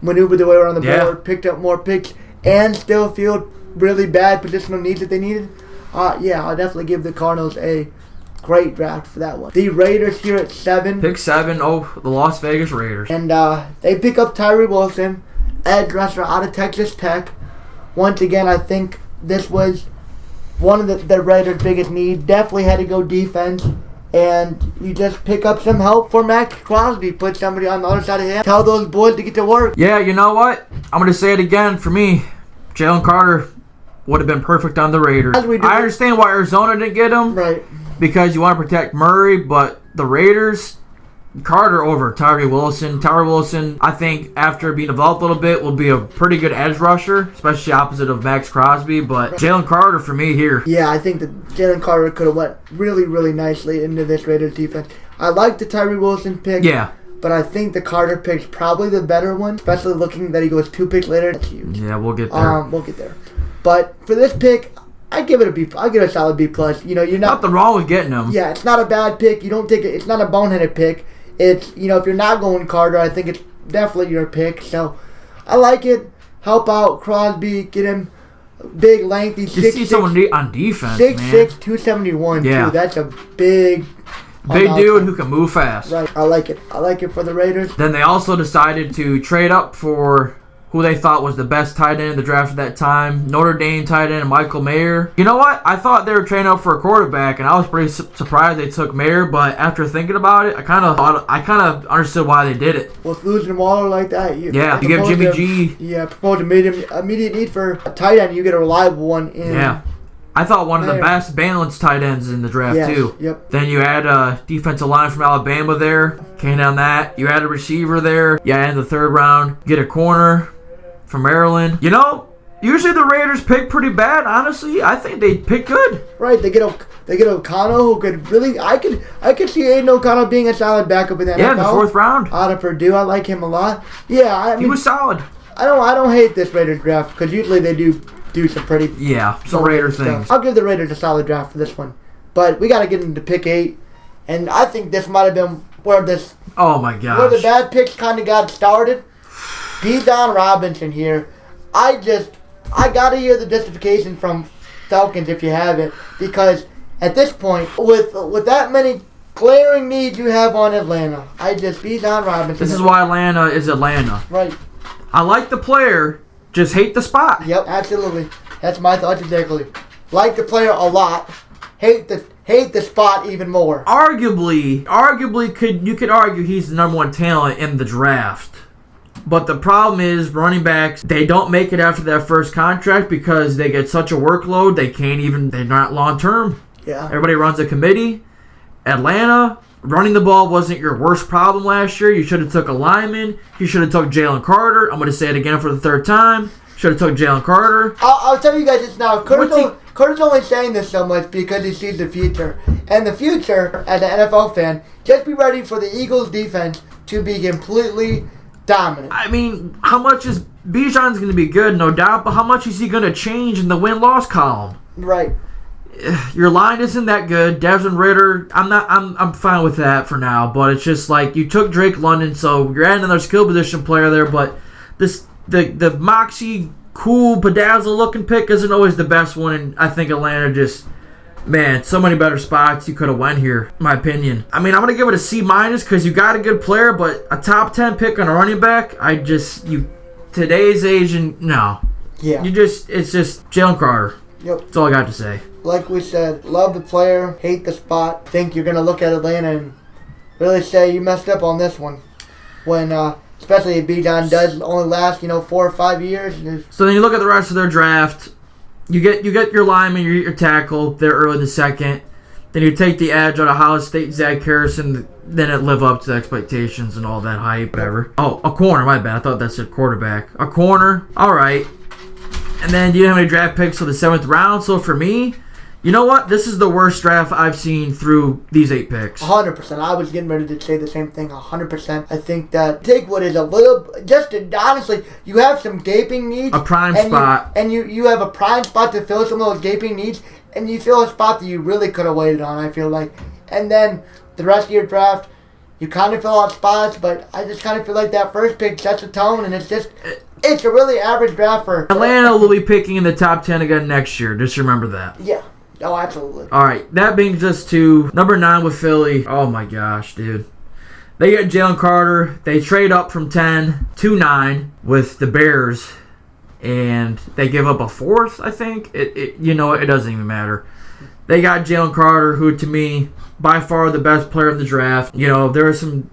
A: maneuvered their way around the board, picked up more picks, and still filled really bad positional needs that they needed. I'll definitely give the Cardinals a great draft for that one. The Raiders here at 7.
B: Pick 7, the Las Vegas Raiders.
A: And they pick up Tyree Wilson, edge rusher out of Texas Tech. Once again, I think this was one of the Raiders' biggest needs. Definitely had to go defense. And you just pick up some help for Max Crosby. Put somebody on the other side of him. Tell those boys to get to work.
B: Yeah, you know what? I'm going to say it again. For me, Jalen Carter would have been perfect on the Raiders. I understand why Arizona didn't get him.
A: Right.
B: Because you want to protect Murray, but the Raiders, Carter over Tyree Wilson. Tyree Wilson, I think, after being developed a little bit, will be a pretty good edge rusher, especially opposite of Max Crosby. But Jalen Carter for me here.
A: Yeah, I think that Jalen Carter could have went really, really nicely into this Raiders defense. I like the Tyree Wilson pick.
B: Yeah.
A: But I think the Carter pick's probably the better one, especially looking that he goes 2 picks later. That's huge.
B: Yeah, we'll get there.
A: We'll get there. But for this pick, I give it a B. I give it a solid B plus. You know, you're not
B: nothing wrong with getting him.
A: Yeah, it's not a bad pick. You don't take it. It's not a boneheaded pick. It's, if you're not going Carter, I think it's definitely your pick. So I like it. Help out Crosby. Get him big, lengthy.
B: You see someone on defense,
A: 6'6",
B: man.
A: 271
B: yeah.
A: too. That's a big
B: dude who can move fast.
A: Right. I like it. I like it for the Raiders.
B: Then they also decided to trade up for who they thought was the best tight end in the draft at that time. Notre Dame tight end Michael Mayer. You know what? I thought they were trading up for a quarterback, and I was pretty surprised they took Mayer. But after thinking about it, I kind of understood why they did it.
A: With losing Waller like that,
B: you give Jimmy G.
A: Yeah, propose immediate need for a tight end. You get a reliable one in.
B: Yeah. I thought one of the best balanced tight ends in the draft, too.
A: Yep.
B: Then you add a defensive line from Alabama there. Came down that. You add a receiver there. Yeah, in the 3rd round, get a corner from Maryland. Usually the Raiders pick pretty bad. Honestly, I think they pick good.
A: Right, they get O'Connell, who could really. I could see Aiden O'Connell being a solid backup in the NFL.
B: Yeah, in the 4th round.
A: Out of Purdue, I like him a lot. Yeah,
B: he was solid.
A: I don't hate this Raiders draft because usually they do some pretty
B: some Raider things.
A: I'll give the Raiders a solid draft for this one, but we got to get into pick 8, and I think this might have been where this.
B: Oh my gosh.
A: Where the bad picks kind of got started. Bijan Robinson here. I got to hear the justification from Falcons if you have it, because at this point, with that many glaring needs you have on Atlanta, Bijan Robinson.
B: This is why Atlanta is Atlanta.
A: Right.
B: I like the player, just hate the spot.
A: Yep, absolutely. That's my thoughts exactly. Like the player a lot, hate the spot even more.
B: Arguably, you could argue he's the number 1 talent in the draft. But the problem is running backs, they don't make it after that first contract because they get such a workload, they're not long term.
A: Yeah.
B: Everybody runs a committee. Atlanta, running the ball wasn't your worst problem last year. You should have took a lineman. You should have took Jalen Carter. I'm going to say it again for the 3rd time. Should have took Jalen Carter.
A: I'll tell you guys this now. Carter's only saying this so much because he sees the future. And the future, as an NFL fan, just be ready for the Eagles defense to be completely dominant.
B: I mean, how much is Bijan's going to be good, no doubt, but how much is he going to change in the win-loss column?
A: Right.
B: Your line isn't that good. Desmond Ridder, I'm fine with that for now, but it's just like you took Drake London, so you're adding another skill position player there, but the Moxie, cool, bedazzle-looking pick isn't always the best one, and I think Atlanta just... Man, so many better spots you could have went here, in my opinion. I mean, I'm going to give it a C- because you got a good player, but a top 10 pick on a running back, today's age, no.
A: Yeah.
B: It's just Jalen Carter.
A: Yep.
B: That's all I got to say.
A: Like we said, love the player, hate the spot. Think you're going to look at Atlanta and really say you messed up on this one. When, especially if Bijan does only last, 4 or 5 years.
B: So then you look at the rest of their draft. You get your lineman, your tackle. They're early in the 2nd. Then you take the edge out of Ohio State, Zach Harrison. Then it live up to the expectations and all that hype, whatever. Oh, a corner, my bad. I thought that's a quarterback. A corner, all right. And then you didn't have any draft picks for the 7th round. So for me, you know what? This is the worst draft I've seen through these 8 picks.
A: 100%. I was getting ready to say the same thing. 100%. I think that take what is a little, just honestly, you have some gaping needs.
B: A prime spot.
A: You have a prime spot to fill some of those gaping needs, and you fill a spot that you really could have waited on, I feel like. And then the rest of your draft, you kind of fill out spots, but I just kind of feel like that first pick sets a tone, and it's a really average draft for
B: Atlanta will be picking in the top 10 again next year. Just remember that.
A: Yeah. Oh, absolutely.
B: All right. That brings us to number 9 with Philly. Oh, my gosh, dude. They get Jalen Carter. They trade up from 10 to 9 with the Bears, and they give up a 4th, I think. It doesn't even matter. They got Jalen Carter, who, to me, by far the best player in the draft. You know, there are some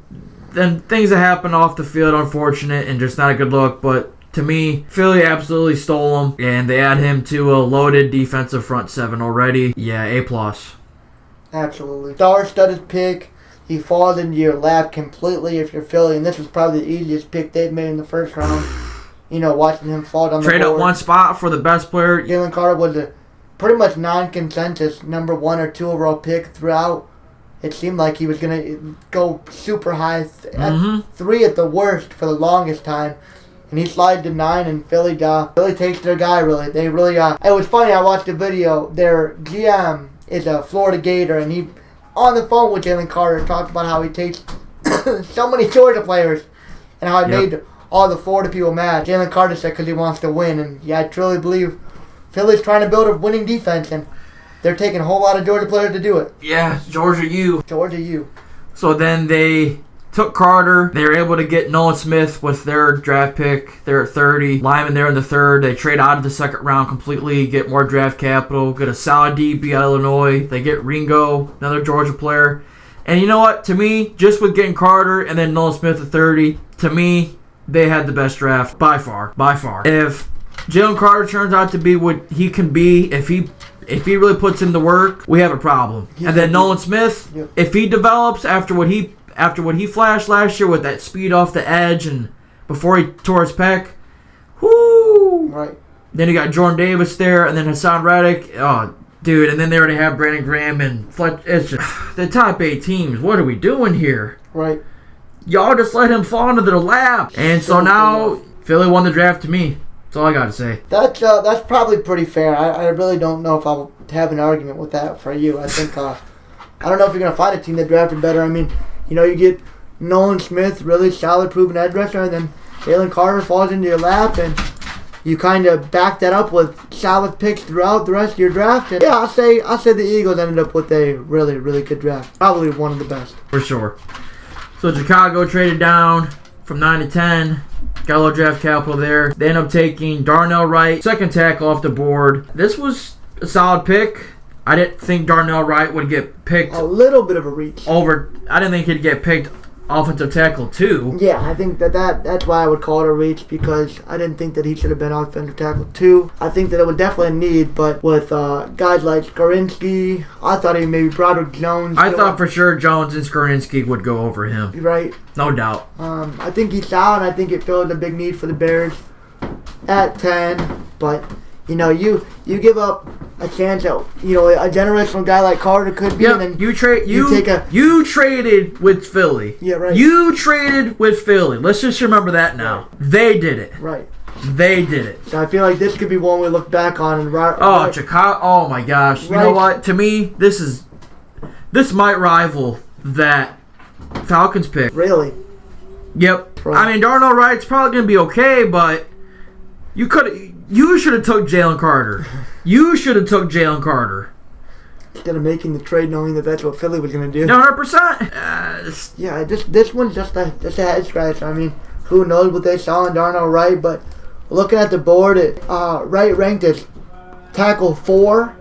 B: things that happen off the field, unfortunate, and just not a good look, but to me, Philly absolutely stole him, and they add him to a loaded defensive front 7 already. Yeah, A+.
A: Absolutely. Star-studded pick. He falls into your lap completely if you're Philly, and this was probably the easiest pick they'd made in the first round. You know, watching him fall down the board.
B: Trade up one spot for the best player.
A: Jalen Carter was a pretty much non-consensus number 1 or 2 overall pick throughout. It seemed like he was going to go super high at 3 at the worst for the longest time. And he slides to 9, and Philly takes their guy, really. They really, it was funny, I watched a video. Their GM is a Florida Gator, and he, on the phone with Jalen Carter, talked about how he takes so many Georgia players, and how it made all the Florida people mad. Jalen Carter said because he wants to win, and yeah, I truly believe Philly's trying to build a winning defense, and they're taking a whole lot of Georgia players to do it.
B: Yeah, Georgia U.
A: Georgia U.
B: So then they took Carter. They were able to get Nolan Smith with their draft pick. They're at 30. Lyman there in the 3rd. They trade out of the 2nd round completely, get more draft capital, get a solid DB out of Illinois. They get Ringo, another Georgia player. And you know what? To me, just with getting Carter and then Nolan Smith at 30, to me, they had the best draft by far. By far. If Jalen Carter turns out to be what he can be, if he really puts in the work, we have a problem. And then Nolan Smith, if he develops after what he flashed last year with that speed off the edge and before he tore his pec, whoo!
A: Right.
B: Then you got Jordan Davis there, and then Hassan Reddick. Oh, dude! And then they already have Brandon Graham and Fletch. It's just the top 8 teams. What are we doing here?
A: Right.
B: Y'all just let him fall into their lap, and so now Philly won the draft. To me, that's all I got to say.
A: That's probably pretty fair. I really don't know if I'll have an argument with that for you. I think I don't know if you're gonna find a team that drafted better. I mean, you know, you get Nolan Smith, really solid, proven edge rusher, and then Jalen Carter falls into your lap, and you kind of back that up with solid picks throughout the rest of your draft. And yeah, I'll say the Eagles ended up with a really, really good draft. Probably one of the best.
B: For sure. So Chicago traded down from 9 to 10. Got a little draft capital there. They end up taking Darnell Wright, 2nd tackle off the board. This was a solid pick. I didn't think Darnell Wright would get picked.
A: A little bit of a reach.
B: I didn't think he'd get picked offensive tackle 2.
A: Yeah, I think that's why I would call it a reach, because I didn't think that he should have been offensive tackle 2. I think that it was definitely a need, but with guys like Skorinsky, I thought maybe Broderick Jones.
B: I thought for sure Jones and Skorinsky would go over him.
A: Right.
B: No doubt.
A: I think he's solid. I think it filled a big need for the Bears at 10, but you know, you give up a chance that, you know, a generational guy like Carter could be.
B: Yep.
A: And then
B: you traded with Philly.
A: Yeah, right.
B: You traded with Philly. Let's just remember that now.
A: Right.
B: They did it.
A: Right.
B: They did it.
A: So I feel like this could be one we look back on and
B: Chicago. Oh my gosh. You know what? To me, this might rival that Falcons pick.
A: Really?
B: Yep.
A: Right.
B: I mean, Darnell Wright's probably gonna be okay, but you should have took Jalen Carter. You should have took Jalen Carter.
A: Instead of making the trade knowing that that's what Philly was going to do.
B: 100%.
A: Yeah, this one's just a head scratch. I mean, who knows what they saw in Darnell Wright, but looking at the board, Wright ranked as tackle 4,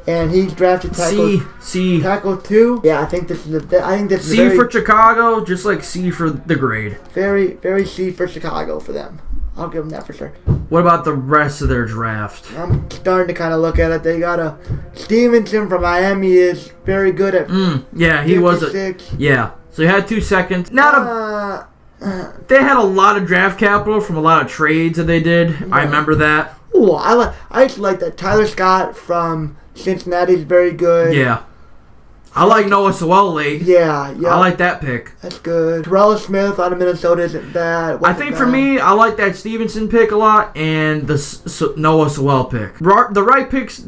A: and he's drafted tackle 2. Yeah, I think this is
B: C for Chicago, just like C for the grade.
A: Very, very C for Chicago for them. I'll give them that for sure.
B: What about the rest of their draft?
A: I'm starting to kind of look at it. They got a Stevenson from Miami is very good at.
B: Yeah, he
A: 56.
B: was Yeah, so he had 2 seconds. They had a lot of draft capital from a lot of trades that they did. Yeah. I remember that.
A: Ooh, I actually like that. Tyler Scott from Cincinnati is very good.
B: Yeah. I like Noah Sewell late.
A: Yeah.
B: I like that pick.
A: That's good. Terrell Smith out of Minnesota isn't bad.
B: I think for me, I like that Stevenson pick a lot and the Noah Sewell pick. The right picks,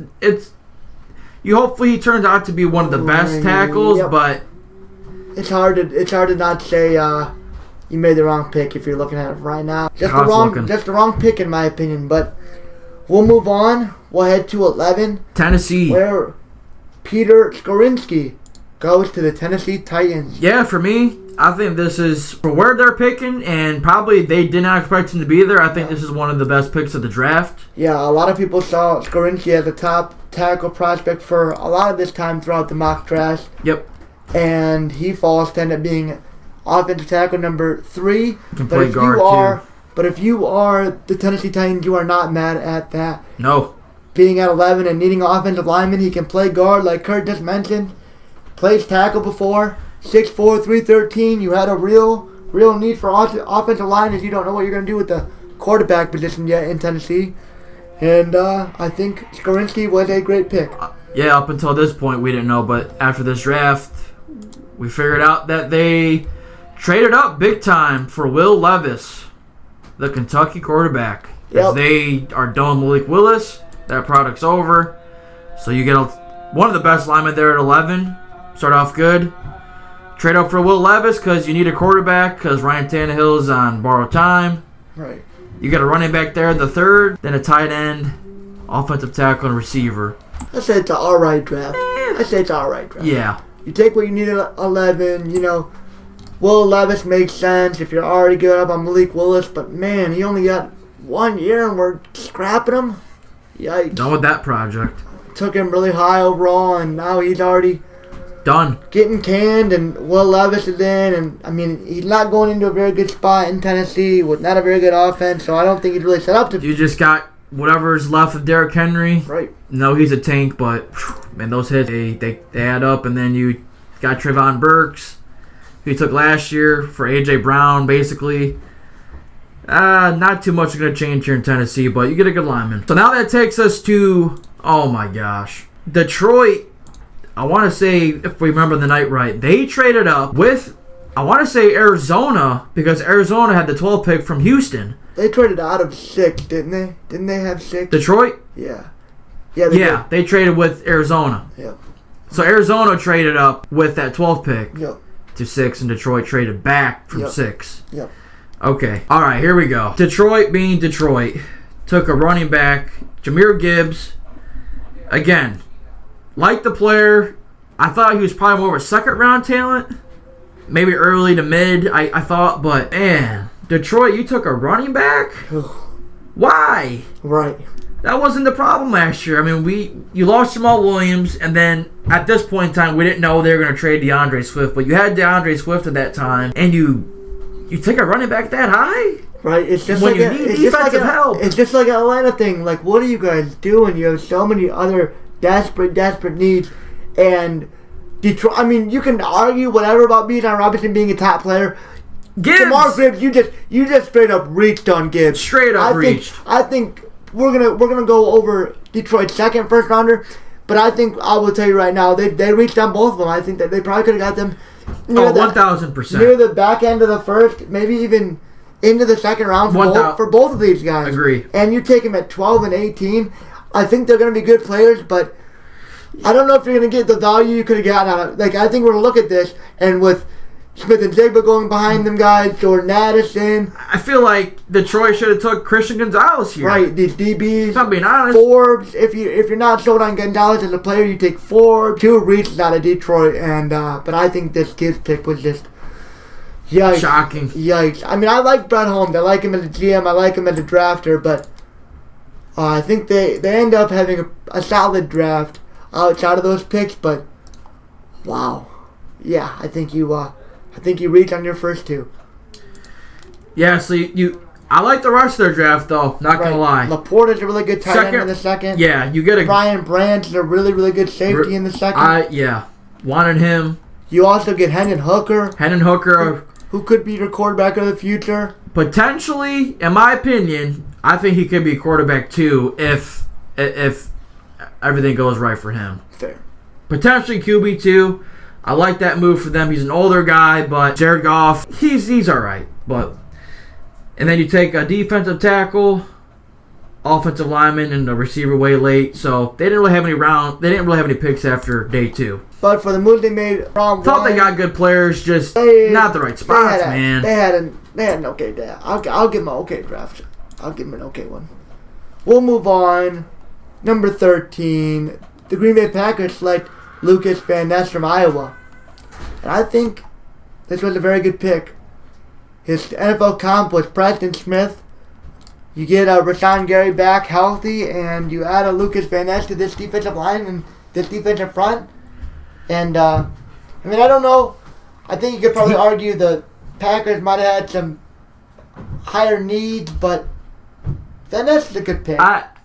B: hopefully he turns out to be one of the best tackles, but
A: it's hard to not say you made the wrong pick if you're looking at it right now. Just the wrong pick in my opinion, but we'll move on. We'll head to 11.
B: Tennessee.
A: Where Peter Skorinski goes to the Tennessee Titans.
B: Yeah, for me, I think this is for where they're picking, and probably they did not expect him to be there. I think this is one of the best picks of the draft.
A: Yeah, a lot of people saw Skorinski as a top tackle prospect for a lot of this time throughout the mock draft.
B: Yep.
A: And he falls to end up being offensive tackle number 3.
B: Can play guard too.
A: But if you are the Tennessee Titans, you are not mad at that.
B: No.
A: Being at 11 and needing an offensive lineman, he can play guard like Kurt just mentioned. Plays tackle before. 6'4", 313. You had a real need for offensive line as you don't know what you're going to do with the quarterback position yet in Tennessee. And I think Skorinski was a great pick.
B: Yeah, up until this point we didn't know, but after this draft, we figured out that they traded up big time for Will Levis, the Kentucky quarterback. Yep. They are done Malik Willis. That product's over. So you get one of the best linemen there at 11. Start off good. Trade up for Will Levis because you need a quarterback because Ryan Tannehill is on borrowed time.
A: Right.
B: You got a running back there in the 3rd, then a tight end, offensive tackle, and receiver.
A: I'd say it's an alright draft.
B: Yeah.
A: You take what you need at 11, Will Levis makes sense if you're already good up on Malik Willis, but man, he only got 1 year and we're scrapping him. Yikes.
B: Done with that project.
A: Took him really high overall, and now he's already
B: done.
A: Getting canned, and Will Levis is in, and he's not going into a very good spot in Tennessee with not a very good offense, so I don't think he's really set up to.
B: You just got whatever's left of Derrick Henry.
A: Right.
B: No, he's a tank, but man, those hits they add up, and then you got Trevon Burks, who you took last year for A.J. Brown, basically. Not too much is going to change here in Tennessee, but you get a good lineman. So now that takes us to, oh my gosh, Detroit. I want to say, if we remember the night right, they traded up with, I want to say Arizona, because Arizona had the 12th pick from Houston.
A: They traded out of 6, didn't they? Didn't they have 6?
B: Detroit?
A: Yeah.
B: They traded with Arizona.
A: Yeah.
B: So Arizona traded up with that 12th pick
A: to
B: 6, and Detroit traded back from 6.
A: Yep.
B: Okay. All right, here we go. Detroit being Detroit took a running back, Jahmyr Gibbs. Again, like the player, I thought he was probably more of a second-round talent. Maybe early to mid, I thought. But, man, Detroit, you took a running back? Why?
A: Right.
B: That wasn't the problem last year. You lost Jamal Williams, and then at this point in time, we didn't know they were going to trade DeAndre Swift. But you had DeAndre Swift at that time, and you take a running back that high?
A: Right, it's just
B: when
A: like
B: you need defensive help.
A: It's just like an Atlanta thing. Like, what are you guys doing? You have so many other desperate needs, and Detroit. You can argue whatever about Bijan Robinson being a top player.
B: Gibbs,
A: you just straight up reached on Gibbs.
B: Straight up reached.
A: I think we're gonna go over Detroit's second first rounder, but I think I will tell you right now they reached on both of them. I think that they probably could have got them.
B: 1,000%.
A: Near the back end of the first, maybe even into the second round for both of these guys.
B: Agree.
A: And you take them at 12 and 18. I think they're going to be good players, but I don't know if you're going to get the value you could have gotten out of it. I think we're going to look at this, and with Smith and Jigba going behind them guys, Jordan Addison.
B: I feel like Detroit should have took Christian Gonzalez here.
A: Right, these DBs.
B: I'm being honest.
A: Forbes. If you're not sold on Gonzalez as a player, you take Forbes. 2 reaches out of Detroit, and but I think this kid's pick was just yikes.
B: Shocking.
A: Yikes. I like Brett Holmes. I like him as a GM. I like him as a drafter, but I think they end up having a solid draft outside of those picks. But wow, I think you reach on your first 2.
B: Yeah, so you I like the rest of their draft, though. Not going to lie.
A: Laporta's a really good tight end in the second.
B: Yeah, you get a...
A: Brian Brandt's a really, really good safety in the second.
B: Yeah. Wanted him.
A: You also get Hendon Hooker. Who could be your quarterback of the future.
B: Potentially, in my opinion, I think he could be quarterback, too, if everything goes right for him.
A: Fair.
B: Potentially QB, too. I like that move for them. He's an older guy, but Jared Goff, he's all right. And then you take a defensive tackle, offensive lineman, and a receiver way late. So they didn't really have any picks after day 2.
A: But for the move they made, round
B: thought
A: 1,
B: they got good players, just not the right spots, man.
A: They had an okay draft. I'll give them an okay draft. I'll give them an okay one. We'll move on. Number 13, the Green Bay Packers select Lucas Van Ness from Iowa. And I think this was a very good pick. His NFL comp was Preston Smith. You get Rashawn Gary back healthy, and you add a Lucas Van Ness to this defensive line and this defensive front. And, I don't know. I think you could probably argue the Packers might have had some higher needs, but Van Ness is a good pick.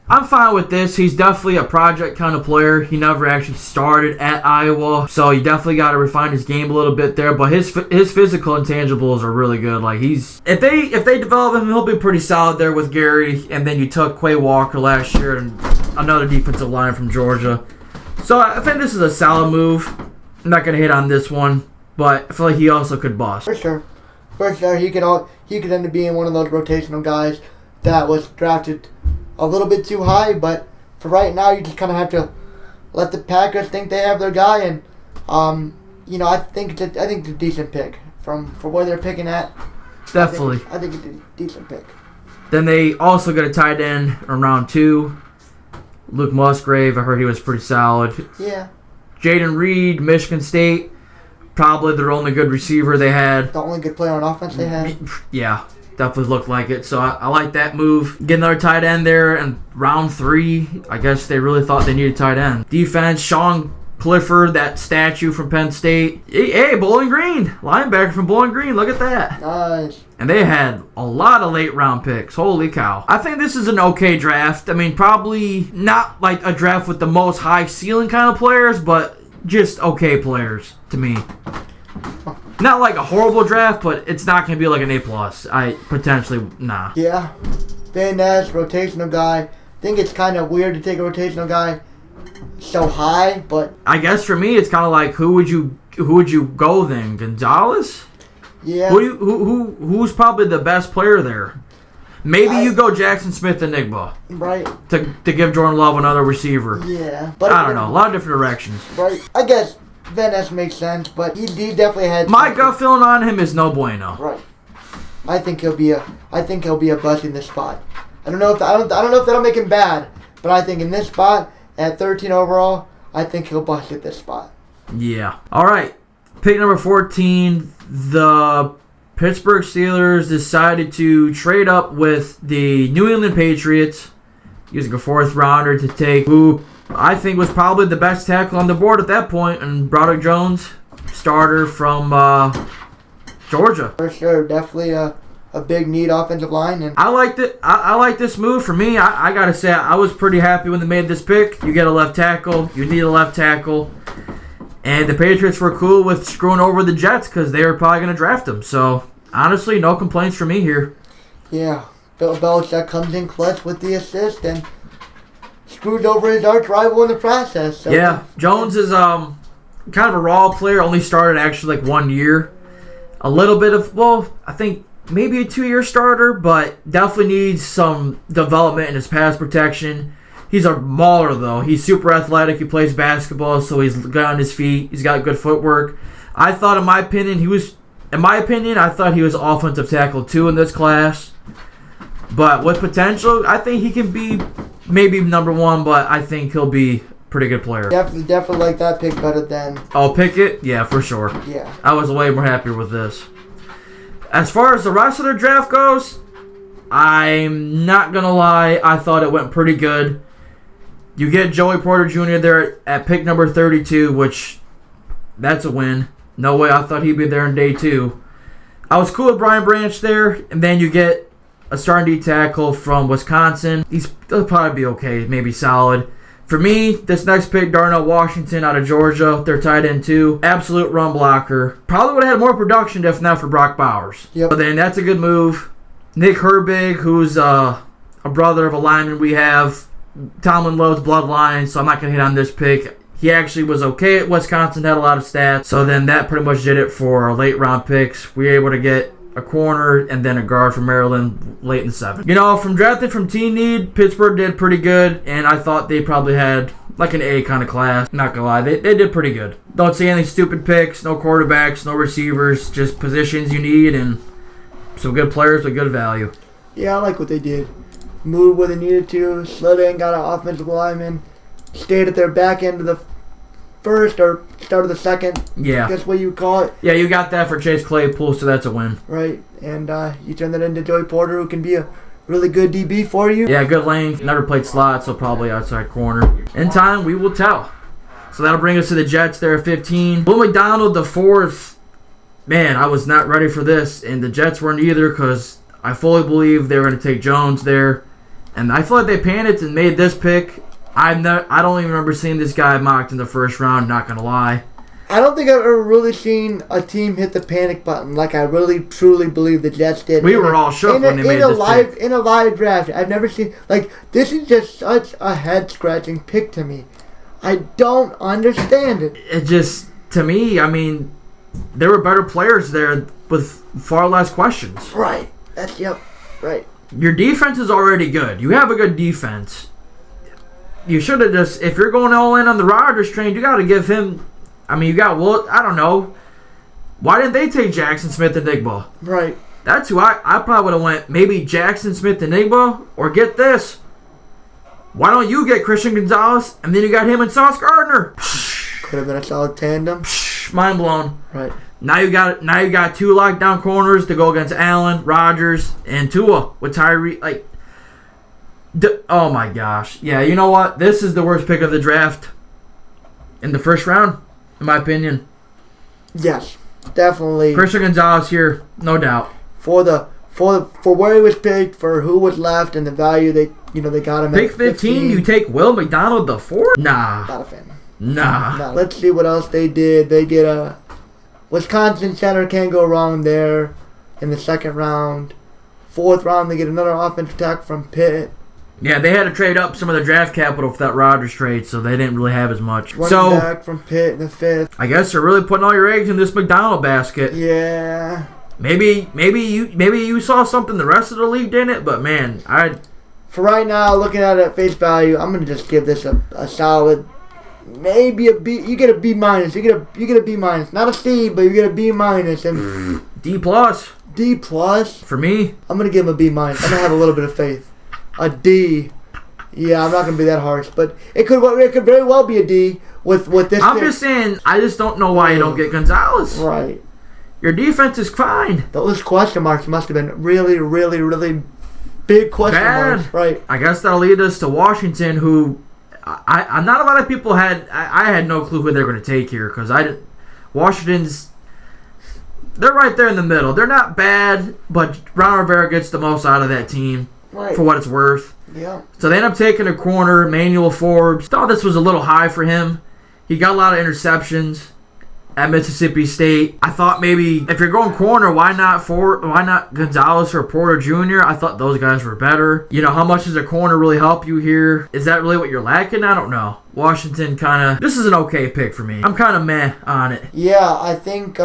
B: I'm fine with this. He's definitely a project kind of player. He never actually started at Iowa, so you definitely got to refine his game a little bit there. But his physical intangibles are really good. Like if they develop him, he'll be pretty solid there with Gary. And then you took Quay Walker last year and another defensive line from Georgia. So I think this is a solid move. I'm not gonna hit on this one, but I feel like he also could bust.
A: For sure, he could end up being one of those rotational guys that was drafted a little bit too high, but for right now, you just kind of have to let the Packers think they have their guy, and I think it's a decent pick for where they're picking at.
B: Definitely,
A: I think it's a decent pick.
B: Then they also got a tight end in round 2, Luke Musgrave. I heard he was pretty solid.
A: Yeah.
B: Jaden Reed, Michigan State, probably their only good receiver they had.
A: The only good player on offense they had.
B: Yeah. Definitely looked like it, so I like that move. Get another tight end there in round 3. I guess they really thought they needed tight end. Defense, Sean Clifford, that statue from Penn State. Hey, Bowling Green, linebacker from Bowling Green. Look at that.
A: Nice.
B: And they had a lot of late round picks. Holy cow. I think this is an okay draft. I mean, probably not like a draft with the most high ceiling kind of players, but just okay players to me. Not like a horrible draft, but it's not going to be like an A+. Nah.
A: Yeah. Van Ness, rotational guy. I think it's kind of weird to take a rotational guy so high, but
B: I guess for me, it's kind of like who would you go then? Gonzalez?
A: Yeah.
B: Who's probably the best player there? Maybe you go Jackson Smith-Njigba.
A: Right.
B: To give Jordan Love another receiver.
A: Yeah.
B: But I don't know. A lot of different directions.
A: Right. I guess Van Ness makes sense, but he definitely had.
B: My gut feeling on him is no bueno.
A: Right. I think he'll be a bust in this spot. I don't know if that'll make him bad, but I think in this spot at 13 overall, I think he'll bust at this spot.
B: Yeah. All right. Pick number 14. The Pittsburgh Steelers decided to trade up with the New England Patriots, using a 4th rounder to take who I think was probably the best tackle on the board at that point, and Broderick Jones, starter from Georgia.
A: For sure, definitely a big need offensive line. And
B: I liked it. I like this move. For me, I gotta say I was pretty happy when they made this pick. You get a left tackle. You need a left tackle. And the Patriots were cool with screwing over the Jets because they were probably going to draft him. So, honestly, no complaints from me here.
A: Yeah. Bill Belichick comes in clutch with the assist and screwed over his arch rival in the process. So
B: yeah. Jones is kind of a raw player. Only started actually like 1 year. A little bit of, I think maybe a 2-year starter, but definitely needs some development in his pass protection. He's a mauler, though. He's super athletic. He plays basketball, so he's good on his feet. He's got good footwork. I thought, in my opinion, I thought he was offensive tackle 2 in this class. But with potential, I think he can be maybe number 1, but I think he'll be a pretty good player.
A: Definitely like that pick better than...
B: Oh, Pickett? Yeah, for sure.
A: Yeah.
B: I was way more happier with this. As far as the rest of their draft goes, I'm not going to lie. I thought it went pretty good. You get Joey Porter Jr. there at pick number 32, which, that's a win. No way I thought he'd be there in day 2. I was cool with Brian Branch there, and then you get a starting D tackle from Wisconsin. He'll probably be okay, maybe solid. For me, this next pick, Darnell Washington out of Georgia, their tight end too. Absolute run blocker. Probably would have had more production if not for Brock Bowers.
A: Yep.
B: But then that's a good move. Nick Herbig, who's a brother of a lineman we have. Tomlin loves bloodline, so I'm not going to hit on this pick. He actually was okay at Wisconsin, had a lot of stats. So then that pretty much did it for our late round picks. We were able to get a corner and then a guard from Maryland late in the 7th. From drafted from team need, Pittsburgh did pretty good, and I thought they probably had like an A kind of class. Not gonna lie, they did pretty good. Don't see any stupid picks, no quarterbacks, no receivers, just positions you need and some good players with good value.
A: Yeah, I like what they did. Moved where they needed to, slid in, got an offensive lineman, stayed at their back end of the first or start of the second.
B: Yeah.
A: That's what you call it.
B: Yeah, you got that for Chase Claypool, so that's a win.
A: Right. And you turn that into Joey Porter, who can be a really good DB for you.
B: Yeah, good length. Never played slot, so probably outside corner. In time, we will tell. So that'll bring us to the Jets there at 15. Will McDonald, the 4th. Man, I was not ready for this, and the Jets weren't either because I fully believe they were going to take Jones there. And I feel like they panicked and made this pick. I don't even remember seeing this guy mocked in the first round, not going to lie.
A: I don't think I've ever really seen a team hit the panic button like I really, truly believe the Jets did.
B: We were all shook when they made this pick.
A: In a live draft, I've never seen... this is just such a head-scratching pick to me. I don't understand it.
B: It just, to me, I mean, there were better players there with far less questions.
A: Right. Right.
B: Your defense is already good. You have a good defense. You should have just, if you're going all in on the Rodgers train, you got to give him, I don't know. Why didn't they take Jackson Smith-Njigba?
A: Right.
B: That's who I probably would have went, maybe Jackson Smith-Njigba, or get this. Why don't you get Christian Gonzalez, and then you got him and Sauce Gardner?
A: Could have been a solid tandem.
B: Mind blown.
A: Right.
B: Now you got 2 lockdown corners to go against Allen, Rodgers, and Tua with Tyree. Oh my gosh. Yeah, you know what? This is the worst pick of the draft in the first round, in my opinion.
A: Yes, definitely.
B: Christian Gonzalez here, no doubt.
A: For where he was picked, for who was left, and the value they got him
B: pick
A: at
B: 15. You take Will McDonald the 4th? Nah.
A: Not a fan.
B: Nah.
A: Let's see what else they did. They get a Wisconsin center, can't go wrong there in the 2nd round. 4th round, they get another offensive tackle from Pitt.
B: Yeah, they had to trade up some of the draft capital for that Rodgers trade, so they didn't really have as much.
A: Running back from Pitt in the 5th.
B: I guess they're really putting all your eggs in this McDonald basket.
A: Yeah.
B: Maybe you saw something the rest of the league didn't, but man,
A: for right now, looking at it at face value, I'm gonna just give this a solid, maybe a B. You get a B minus. You get a B minus. Not a C, but you get a B minus and
B: D plus.
A: D plus
B: For me,
A: I'm gonna give him a B minus. I'm gonna have a little bit of faith. A D. Yeah, I'm not gonna be that harsh, but it could very well be a D with this.
B: I'm just saying, I just don't know why you don't get Gonzalez.
A: Right.
B: Your defense is fine.
A: Those question marks must have been really, really, really big question marks. Right.
B: I guess that'll lead us to Washington, who I not a lot of people had. I had no clue who they were going to take here because Washington's. They're right there in the middle. They're not bad, but Ron Rivera gets the most out of that team for what it's worth.
A: Yeah.
B: So they end up taking a corner, Manuel Forbes. Thought this was a little high for him. He got a lot of interceptions at Mississippi State. I thought maybe if you're going corner, why not Gonzalez or Porter Jr.? I thought those guys were better. How much does a corner really help you here? Is that really what you're lacking? I don't know. Washington this is an okay pick for me. I'm kind of meh on it.
A: Yeah, I think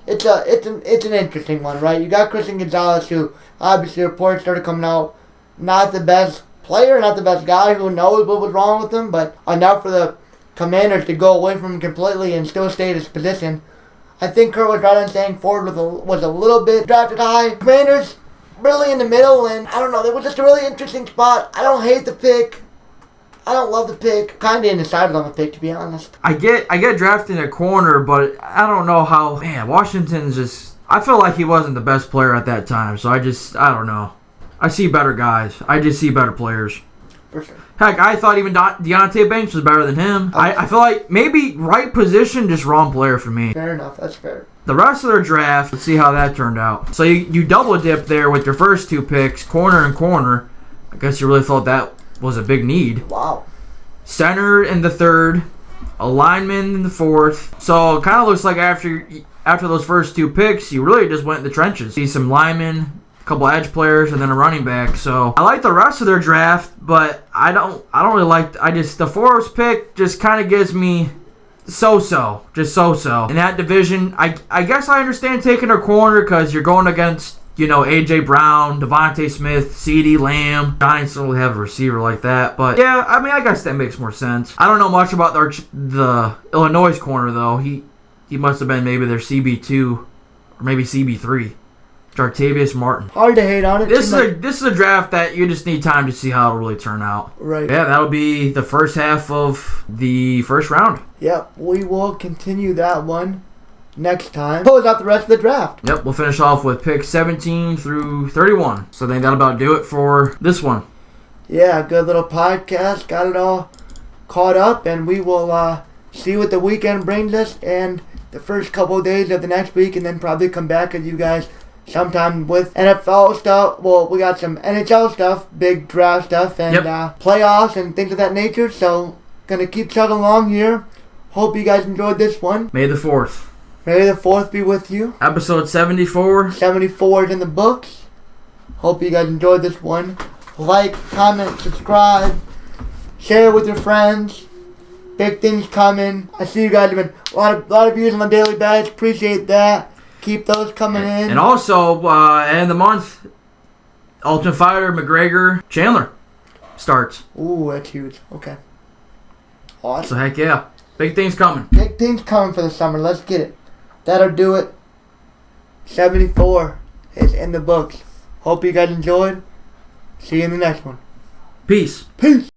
A: it's an interesting one, right? You got Christian Gonzalez, who obviously reports started coming out, not the best player, not the best guy. Who knows what was wrong with him, but enough for the Commanders to go away from him completely and still stay at his position. I think Kurt was right on saying Ford was a little bit drafted high. Commanders really in the middle, and I don't know, it was just a really interesting spot. I don't hate the pick. I don't love the pick. Kind of undecided on the pick, to be honest.
B: I get drafted in a corner, but I don't know how. Man, Washington's just. I feel like he wasn't the best player at that time, so I don't know. I see better guys. I just see better players.
A: For sure.
B: Heck, I thought even Deontay Banks was better than him. I feel like maybe right position, just wrong player for me.
A: Fair enough. That's fair.
B: the rest of their draft, let's see how that turned out. So you double dip there with your first 2 picks, corner and corner. I guess you really thought that was a big need.
A: Wow.
B: Center in the 3rd, a lineman in the 4th. So it kind of looks like after those first 2 picks, you really just went in the trenches. See some linemen, a couple edge players, and then a running back. So I like the rest of their draft, but I don't really like. The Forest pick just kind of gives me so-so. In that division, I guess I understand taking a corner because you're going against, A.J. Brown, Devontae Smith, CeeDee Lamb. Giants don't really have a receiver like that. But, yeah, I mean, I guess that makes more sense. I don't know much about the Illinois corner, though. He must have been maybe their CB2 or maybe CB3. Jartavius Martin.
A: Hard to hate on it.
B: This is a draft that you just need time to see how it'll really turn out.
A: Right.
B: Yeah, that'll be the first half of the first round.
A: Yep, we will continue that one next time. Close out the rest of the draft.
B: Yep, we'll finish off with picks 17 through 31. So I think that'll about do it for this one.
A: Yeah, good little podcast. Got it all caught up, and we will see what the weekend brings us and the first couple of days of the next week, and then probably come back with you guys sometime with NFL stuff. Well, we got some NHL stuff, big draft stuff, and playoffs and things of that nature. So, gonna keep chugging along here. Hope you guys enjoyed this one.
B: May the 4th.
A: May the 4th be with you.
B: Episode 74.
A: 74 is in the books. Hope you guys enjoyed this one. Like, comment, subscribe, share with your friends. Big things coming. I see you guys have been a lot of views on the daily badge. Appreciate that. Keep those coming in.
B: And also, end of the month, Ultimate Fighter McGregor Chandler starts.
A: Ooh, that's huge. Okay. Awesome.
B: So, heck yeah. Big things coming.
A: Big things coming for the summer. Let's get it. That'll do it. 74 is in the books. Hope you guys enjoyed. See you in the next one.
B: Peace.
A: Peace.